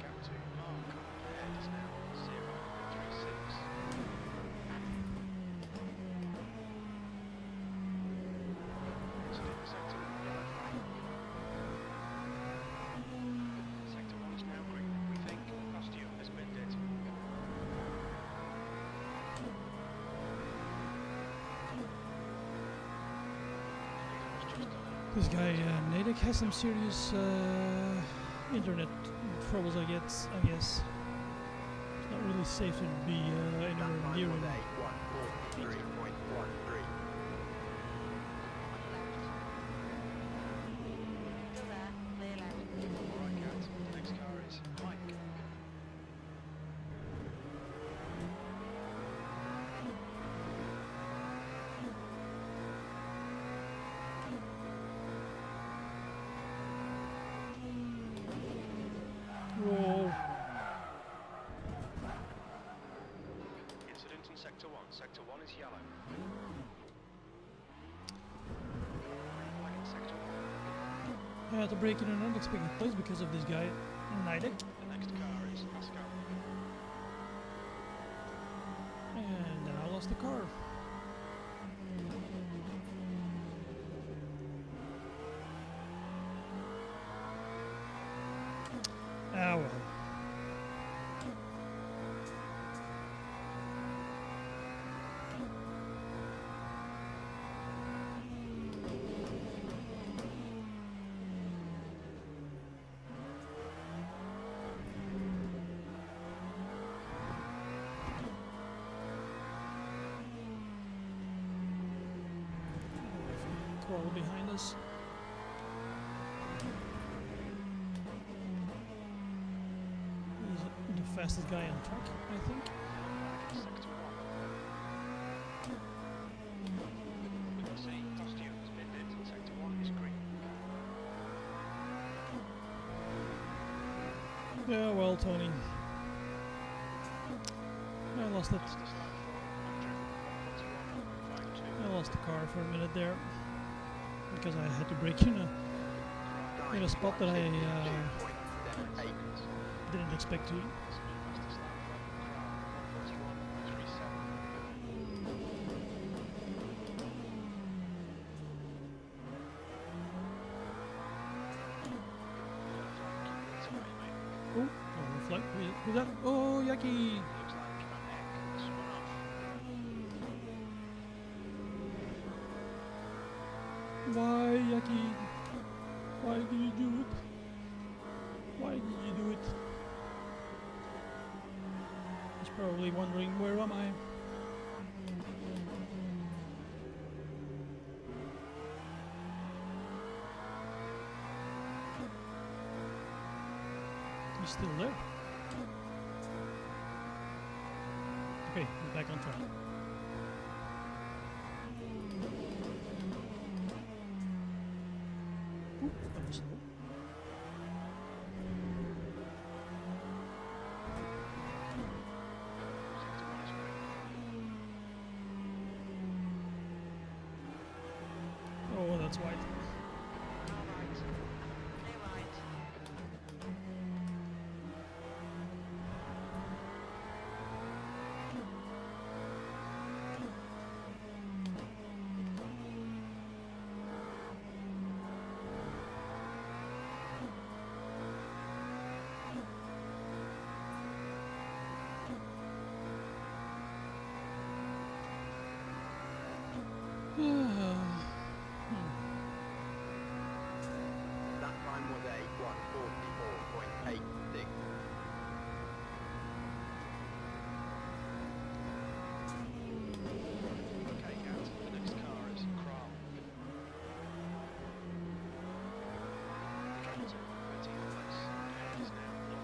Gap to Mark ahead is now 0.36. Exiting sector yellow flag. Sector 1 is now green. We think past you has been dead. This guy Nadek has some serious internet troubles. I guess. It's not really safe to be That anywhere time near was him. a 1:43.13. On the left. Still there. Clear left. Alright, Cat. The next car is Mike. sector 1. Sector 1 is yellow. Green flag in sector 1. I had to brake in an unexpected place because of this guy, Nidek. The next car is Pascal. And then I lost the car. Ah well. Crawl behind us. He's the fastest guy on track, I think. Sector 1. We can see costume has been it. Sector 1 is green. Yeah, well, Tony. I lost it. Fastest lap for Andrew, 141.52. I lost the car for a minute there because I had to brake in a spot that I 2.78. didn't expect to. Fastest lap for Crown, 141.37. Oh, flight. Who's that? Oh, Yaki! Looks like Eck has spun off. Why, Yaki? Why did you do it? Why did you do it? He's probably wondering, where am I? He's still there. Okay, he's back on track. Oop, that was slow. Sector 1 is green. Oh, that's white. All right. Clear right. That time was a 144.86. Okay, Gat. The next car is Kral. Captain, 13th place. Ahead is now 0.9.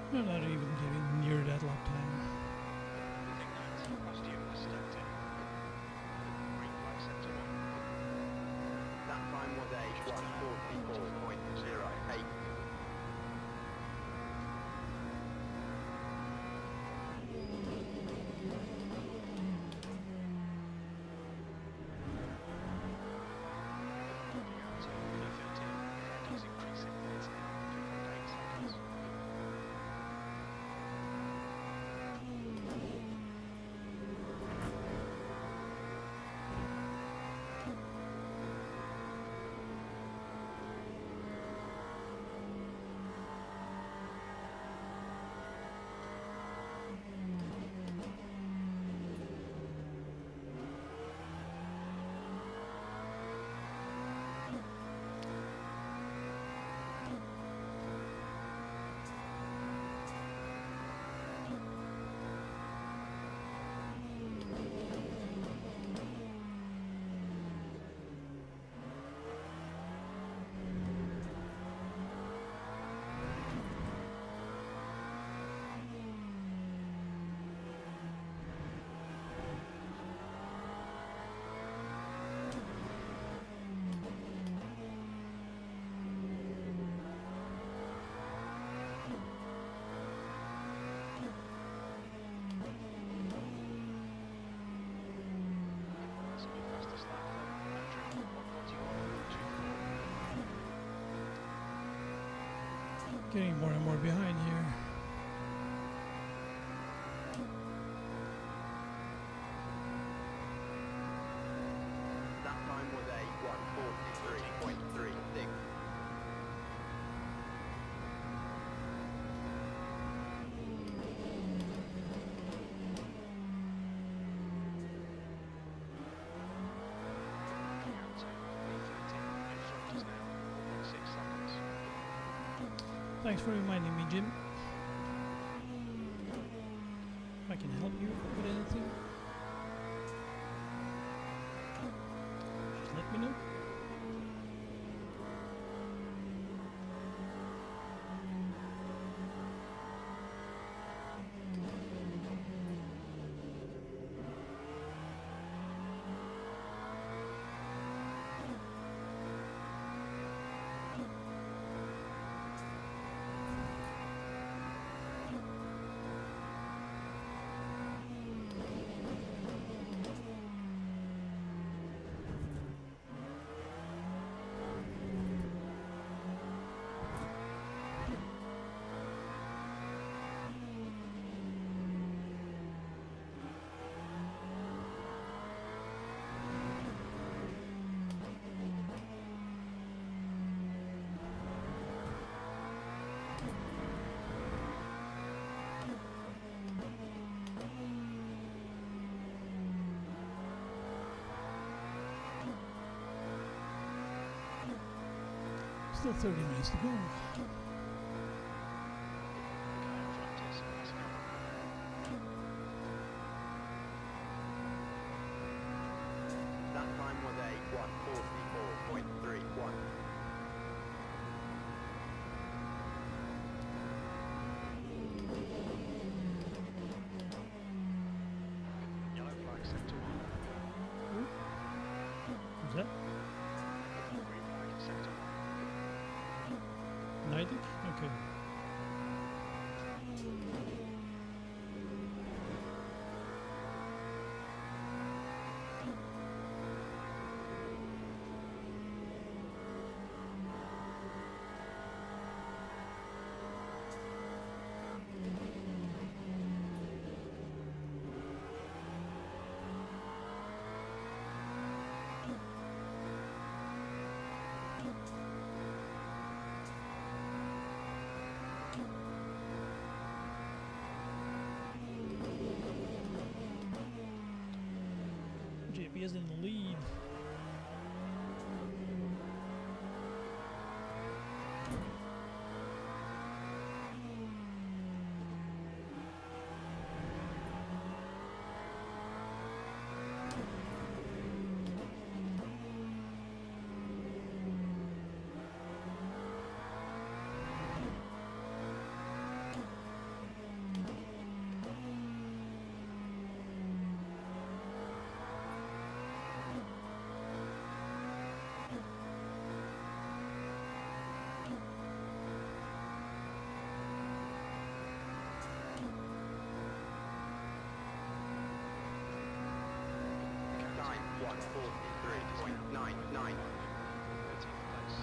We're not even getting near that lap time. That time was a 144.08. Getting more and more behind here. That time was a 1:43.36. Coming out to P13 in front us now, 4.6 seconds. Thanks for reminding me, Jim. If I can help you with anything, just let me know. Still 30 minutes to go. The guy in front is passing up. That time was a 1:44.31. Yellow flag sector 1. Who's that? Green flag sector 1. Nidic? Okay. JP is in the lead. Time 1:43.99. 13th place.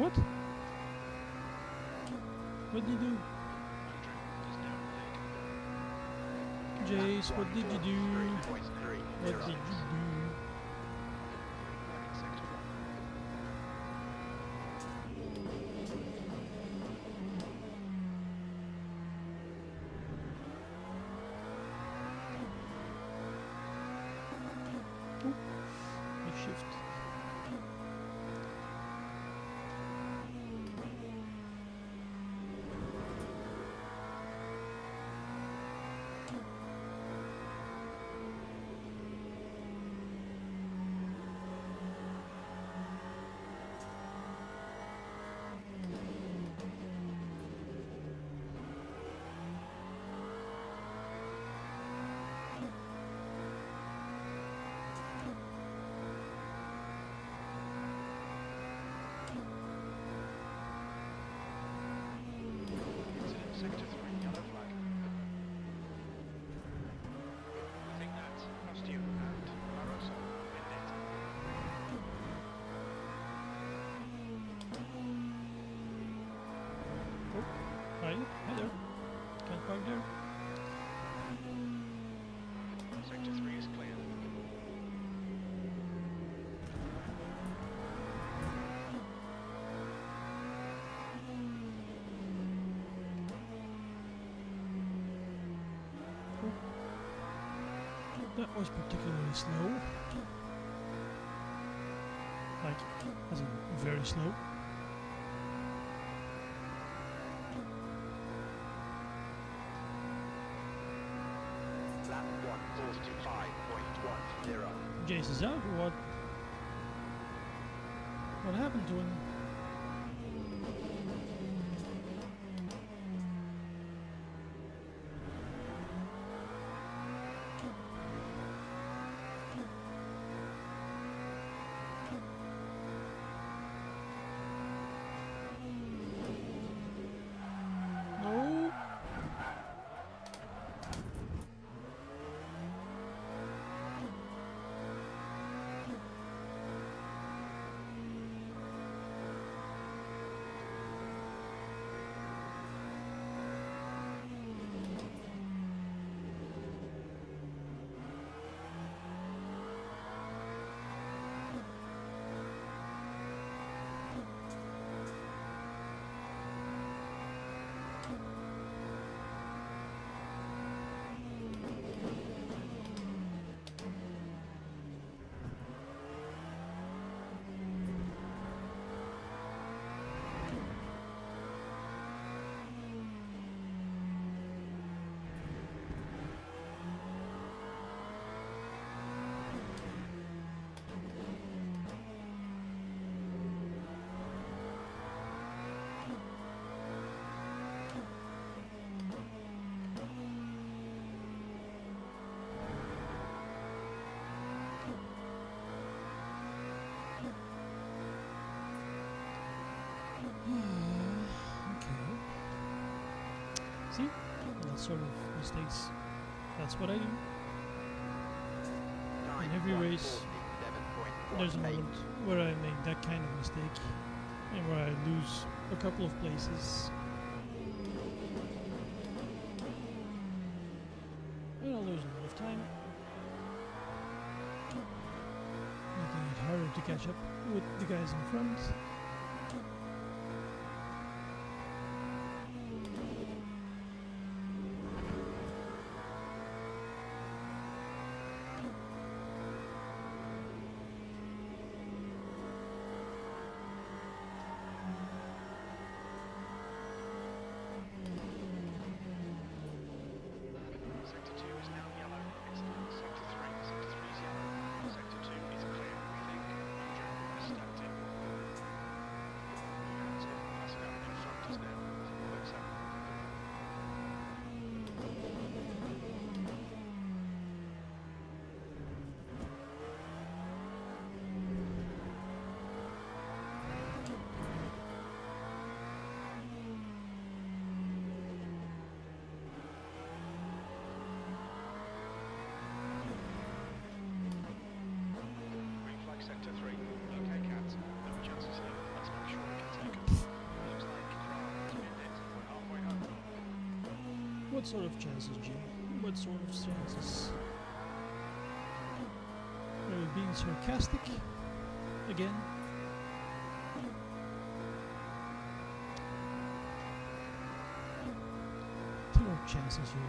What? What did you do? Andrew is now in the lead. Jace, what did you do? 3.3. What did you do? Green flag in sector 1. I shift. Incident sector 3, yellow flag. We think that cost you and Barroso win it. Hi there. Can't park there. Sector 3 is clear. That was particularly slow. Like, as in very slow. Lap 145.10. Jace is out or what? What happened to him? No. Okay. See? That sort of mistakes. That's what I do. In every race, there's a moment where I make that kind of mistake and where I lose a couple of places. And I'll lose a lot of time, making it harder to catch up with the guys in front. Sector 2 is now yellow. Incident sector 3. Sector 3 is yellow. Sector 2 is clear. We think Andrew has stepped in. What sort of chances, Jim? What sort of chances? Are we being sarcastic again? There are chances here.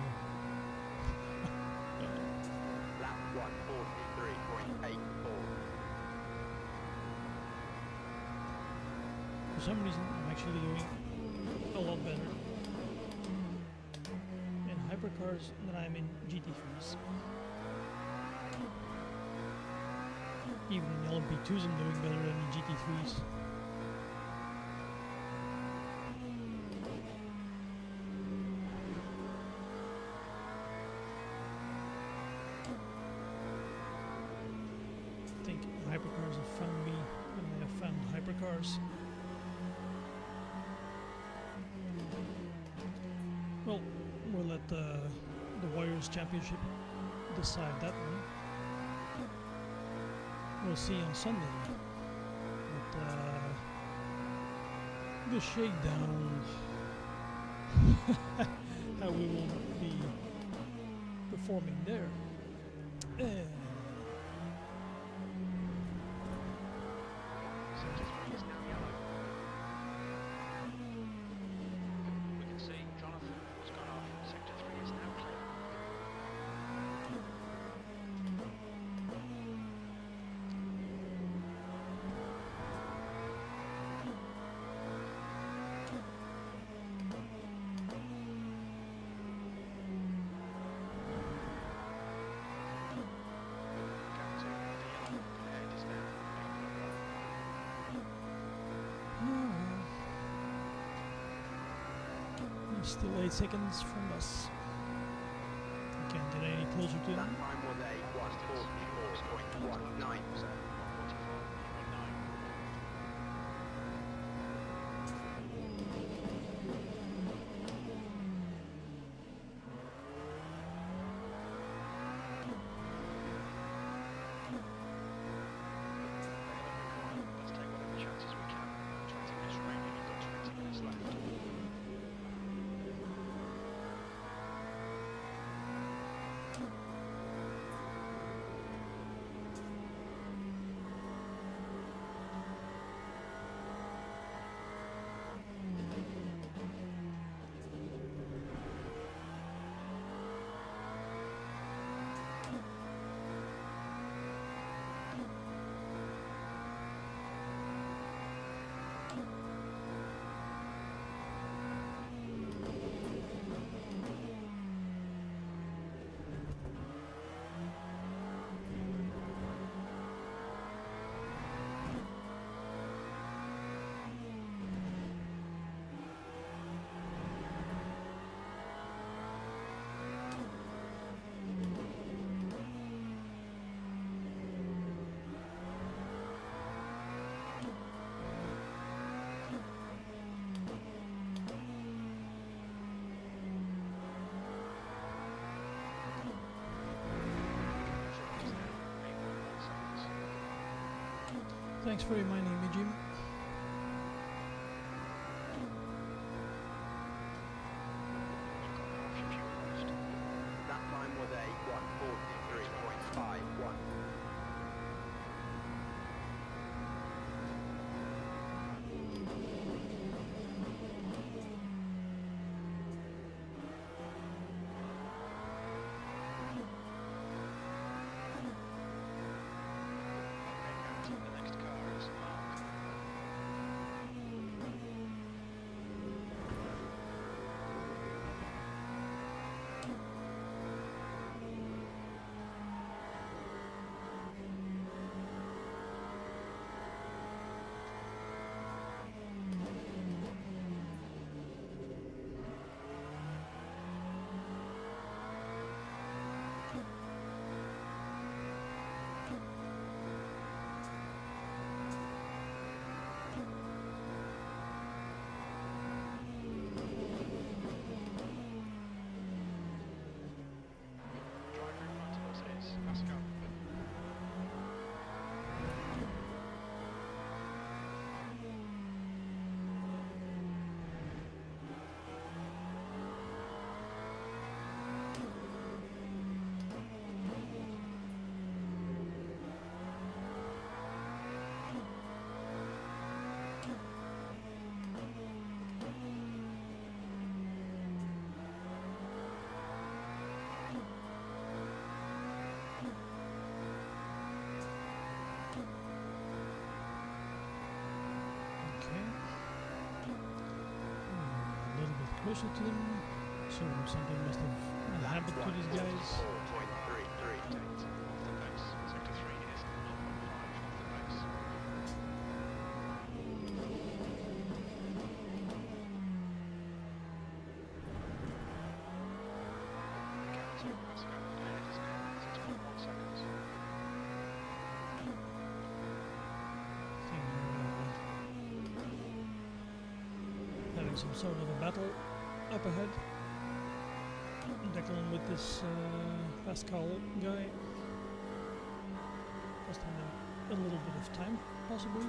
Lap 143.84. For some reason, I'm actually doing a lot better in hypercars than I'm in GT3s. Even in LMP2s, I'm doing better than in GT3s. I think hypercars have found me, and I have found hypercars. Well, we'll let the Warriors Championship decide that one. We'll see on Sunday. But the shakedown, how we will be performing there. Sector 3 is now yellow. We can see Jonathan has gone off. Sector 3 is now clear. Going to the yellow. Head is now Still 8 seconds from us. Can't get any closer to That them. time was a 144.19. 144.19. Let's take whatever chances we can. 20 minutes remaining, you've got 20 minutes left. Thanks for reminding me, Jim. You've got half your fuel left. That time was a 143.51. Okay, the next car is Mark. closer to them, so something must have happened to these guys. 4.33. Date off the pace. Sector 3 is 0.5 off the pace. Mclaren 2 passing over the head is now 6.1 seconds. I think they're having some sort of a battle up ahead. Declan with this Pascal guy, costing them a little bit of time, possibly.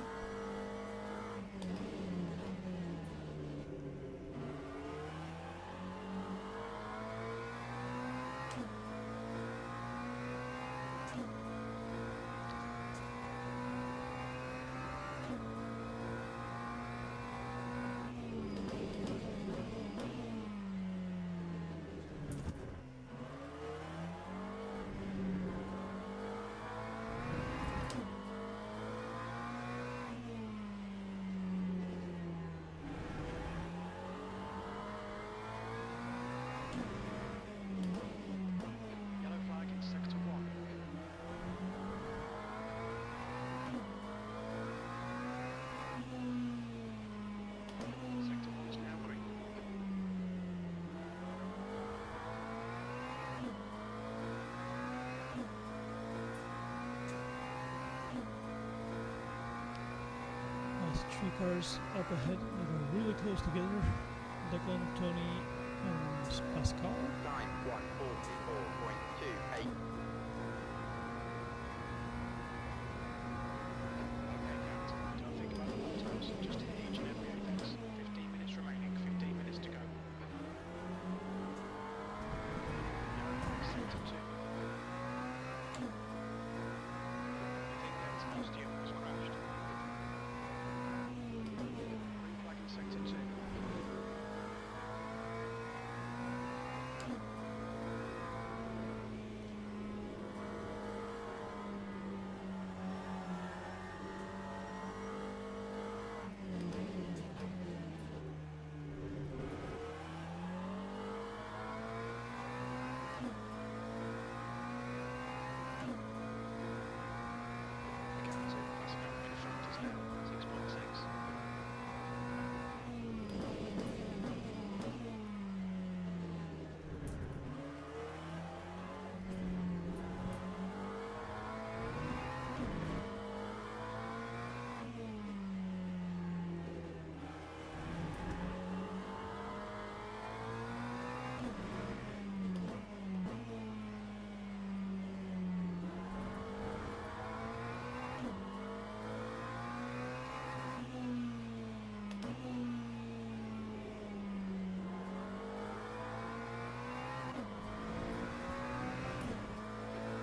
Yellow flag in sector 1. Sector 1 is now green. Last three cars up ahead that are really close together. Declan, Tony, and Pascal. Time 144.28. Okay, Garrett, don't think about the photos, just hit each and every apex. 15 minutes remaining, 15 minutes to go. Yellow flag sector 2. I think Garrett's costume was crashed. Green flag in sector 2. Garrett passing over in front is now 6.6.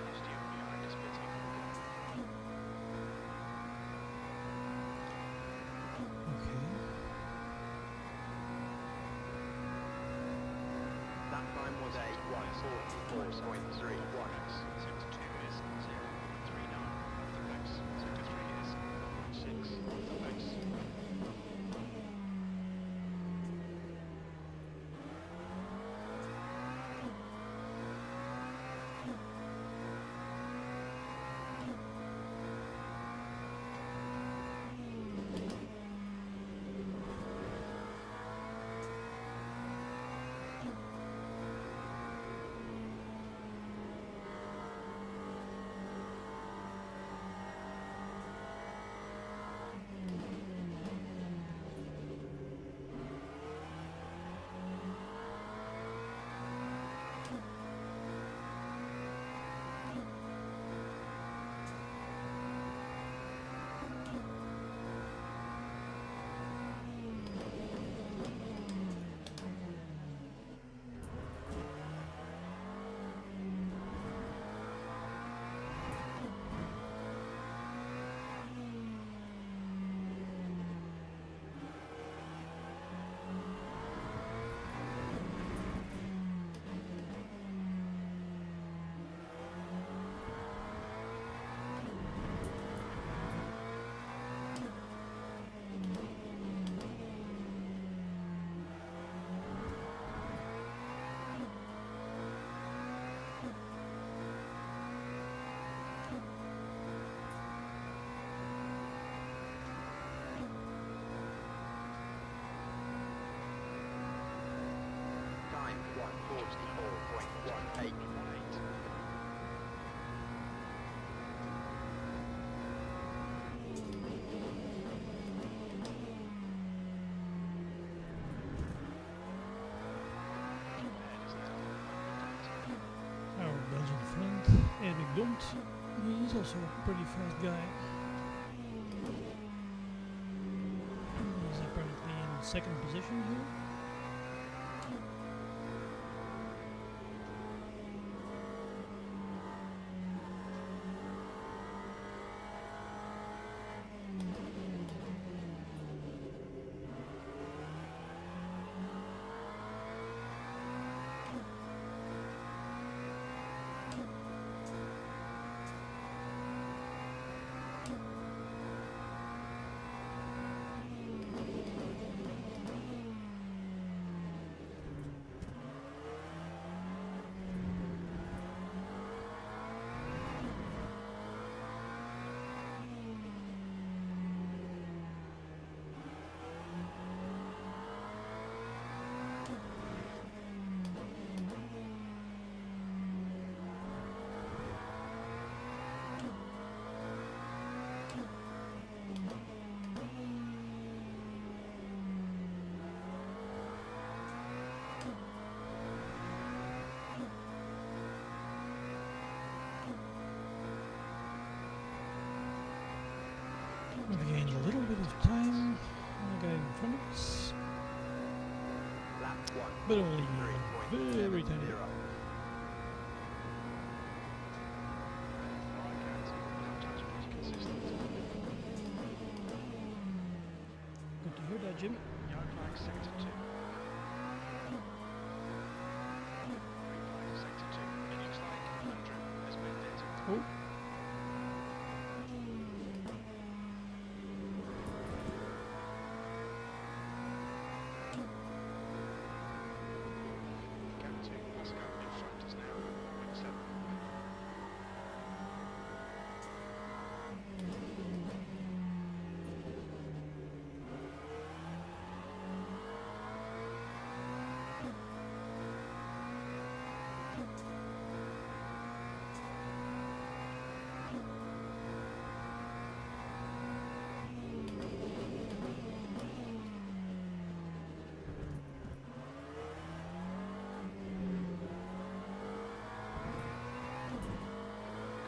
Costume behind us pitting. Okay. That time was a 144.31. Sector 2 is 0.39 off the pace. Sector 3 is 0.6 off the pace. front. He's also a pretty fast guy. He's apparently in second position here. We've gained a little bit of time on the guy in front of us, Lap 1. but only very tiny bit. 3.70. Like that, lap times are pretty consistent. Good to hear that, Jim. Yellow flag sector 2. Green flag sector 2. It looks like Andrew has moved it. Oh, Gap 2, Moscow in front is now 0.7.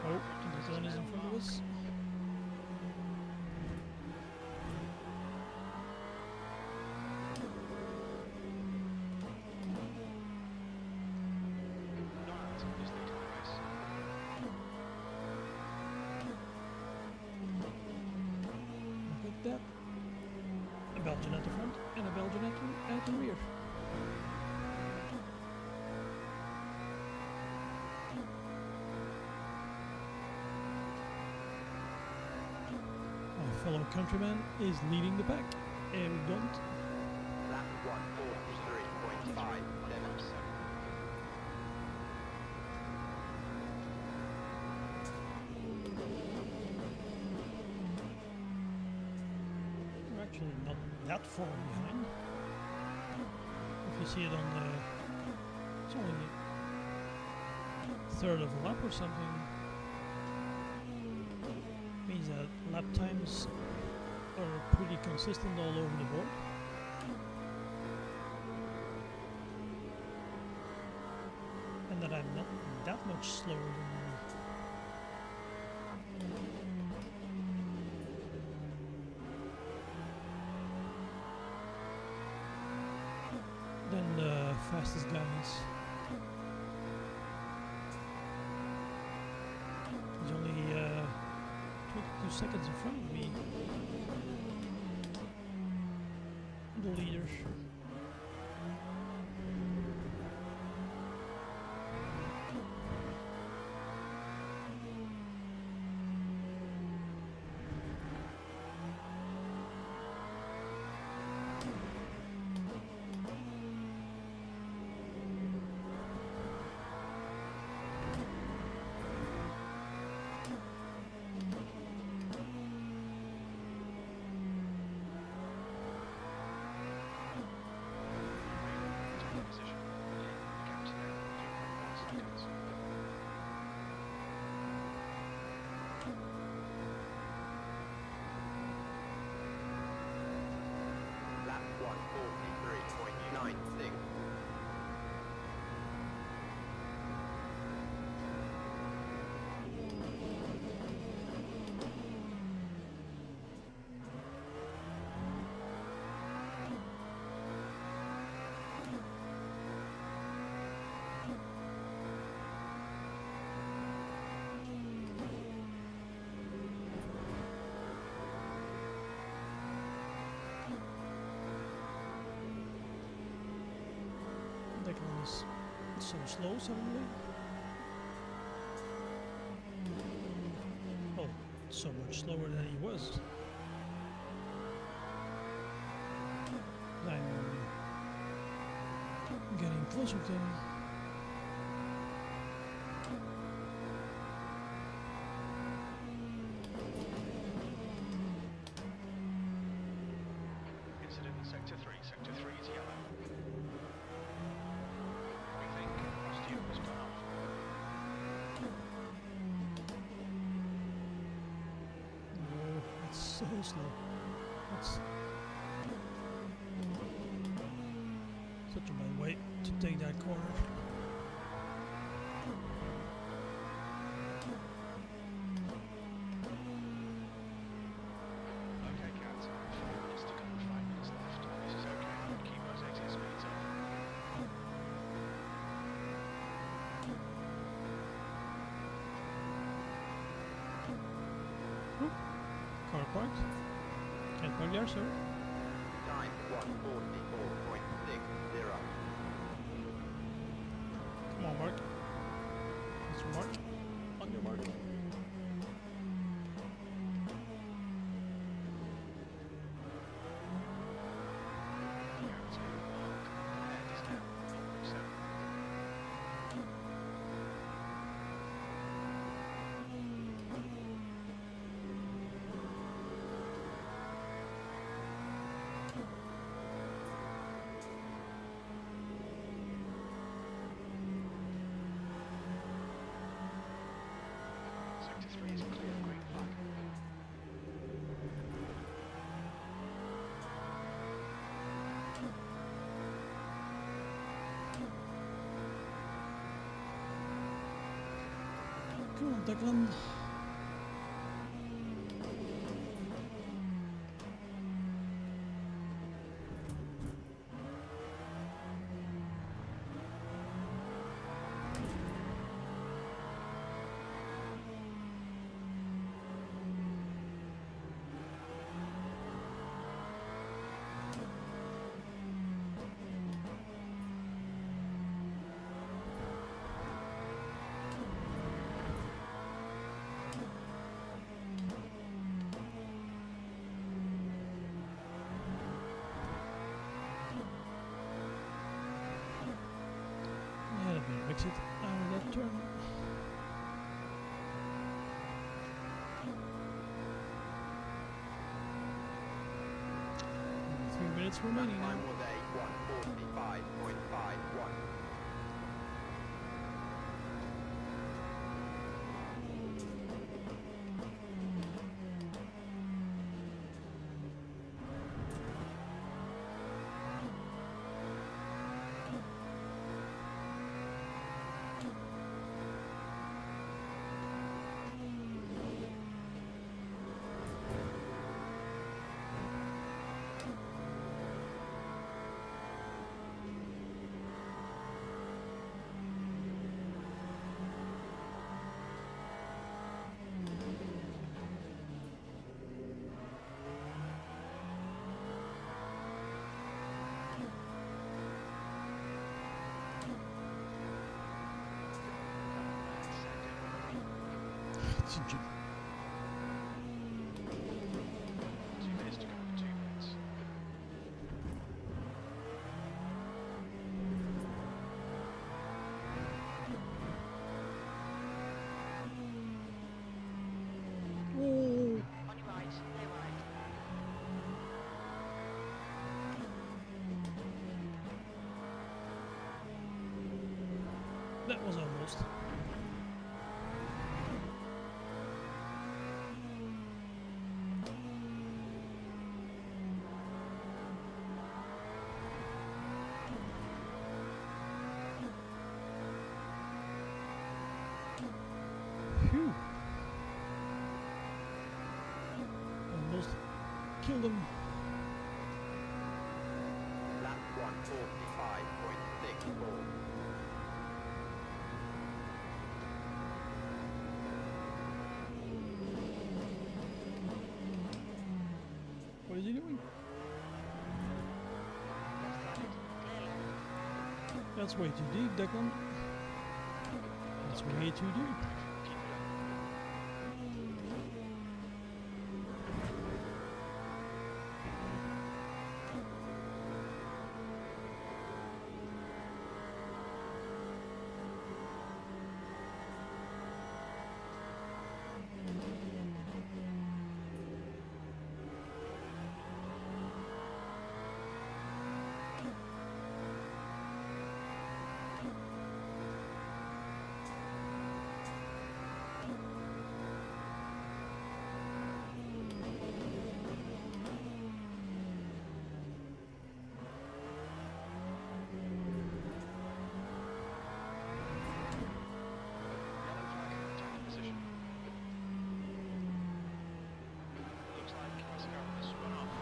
oh, the zone is in front of us. Night is leading the race. Look at that. A Belgian at the front and a Belgian at the rear. My fellow countryman is leading the pack. Eric Dont. Lap 1. 43.5. Lap 7. We're actually not that far behind. If you see it on the, it's only a third of a lap or something. Means that lap times are pretty consistent all over the board. And that I'm not that much slower than the fastest guys. He's only 22 seconds in front of me. The leader. Top position. Gap to now 3.1 seconds. Lap 1. 43.96. he's so slow suddenly. Oh, so much slower than he was. I'm getting closer to him. Incident in Sector 3. Sector 3 is yellow. We think across you has gone off. Oh, it's so slow. That's such a bad way to take that corner. Okay, Cat. 4 minutes to go, 5 minutes left. This is okay. Keep those exit speeds up. Car parked. Can't park there, sir. Time 1:44.60. Come on, Mark. Mr. Mark. On your mark. Cat 2, mark. Ahead is now 0.7. Sector 3 is clear, green flag. Come on, Declan. Yeah, let me exit out of that turn. Only 3 minutes remaining now. Time was a 1:45.51. It's injured. 2 minutes to go, 2 minutes. Oh, On your right, clear right. that was almost. Phew. Almost killed him. Lap 1:45.64. What is he doing? Left right, clear left. That's way too deep, Declan. That's way too deep. Keep it up. Yellow flag, taking position. Looks like Pascal has run off.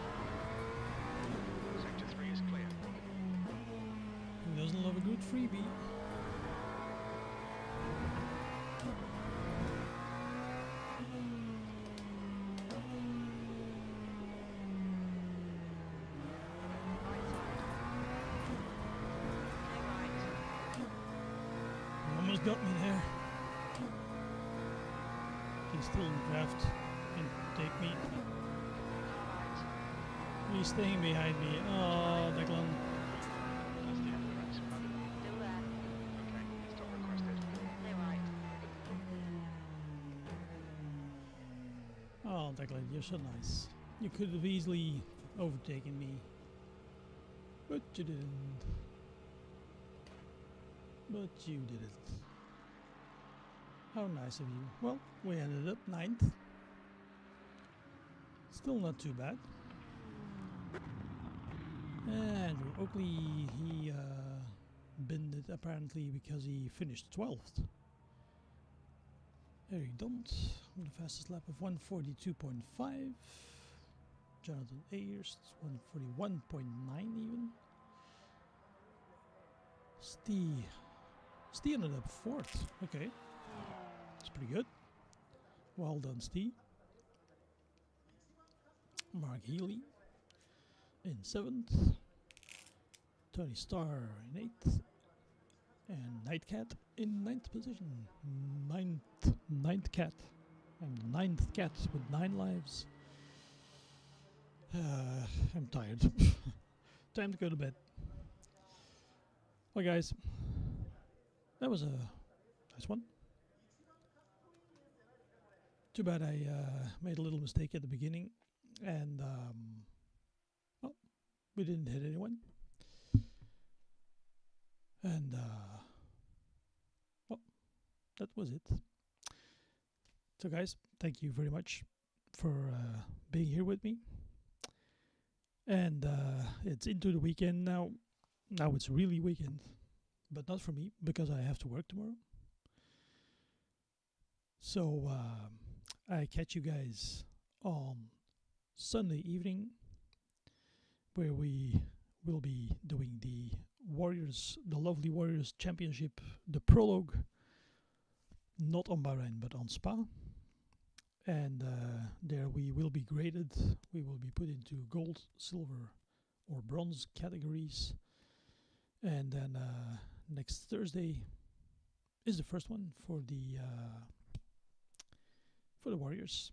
Sector 3 is clear. Who doesn't love a good freebie? Right side. Clear right. You almost got me there. He's still in the draft. Can take me. Car right. He's staying behind me. Oh, Declan. That's the end of the race. Still there. Okay, stop requested. Clear right. Oh, Declan, you're so nice. You could have easily overtaken me. But you didn't. But you didn't. How nice of you. Well, we ended up 9th. Still not too bad. Andrew Oakley, he binned it apparently because he finished 12th. Eric Dont with the fastest lap of 142.5. Jonathan Ayers, 141.9 even. Stee ended up 4th. Okay. That's pretty good. Well done, Steve. Mark Healy in 7th. Tony Starr in 8th. And Nightcat in 9th position. Ninth cat. I'm the 9th cat with 9 lives. I'm tired. Time to go to bed. Well, guys, that was a nice one. Too bad I made a little mistake at the beginning, and well, we didn't hit anyone. And well, that was it. So, guys, thank you very much for being here with me. And it's into the weekend now. Now it's really weekend, but not for me because I have to work tomorrow. So I catch you guys on Sunday evening, where we will be doing the Warriors, the lovely Warriors Championship, the prologue, not on Bahrain but on Spa. And there we will be graded. We will be put into gold, silver, or bronze categories. And then next Thursday is the first one for the Warriors.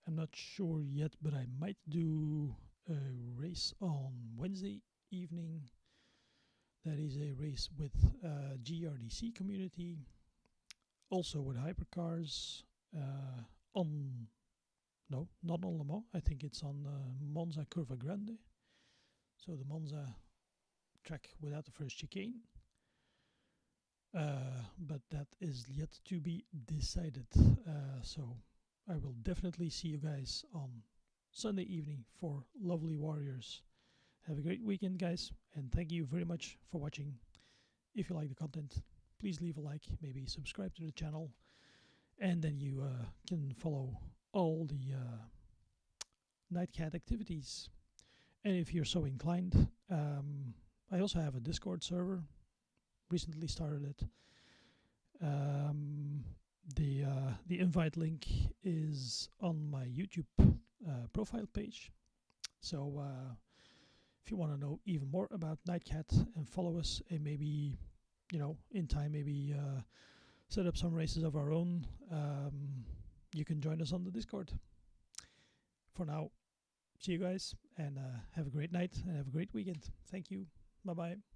I'm not sure yet, but I might do a race on Wednesday evening. That is a race with GRDC community, also with hypercars. Not on Le Mans. I think it's on Monza Curva Grande. So the Monza track without the first chicane. But that is yet to be decided. So I will definitely see you guys on Sunday evening for lovely Warriors. Have a great weekend, guys, and thank you very much for watching. If you like the content, please leave a like, maybe subscribe to the channel, and then you can follow all the Nightcat activities. And if you're so inclined, I also have a Discord server. Recently started it. The invite link is on my YouTube profile page. So if you want to know even more about Nightcat and follow us, and maybe, in time, maybe set up some races of our own, you can join us on the Discord. For now, see you guys, and have a great night and have a great weekend. Thank you. Bye-bye.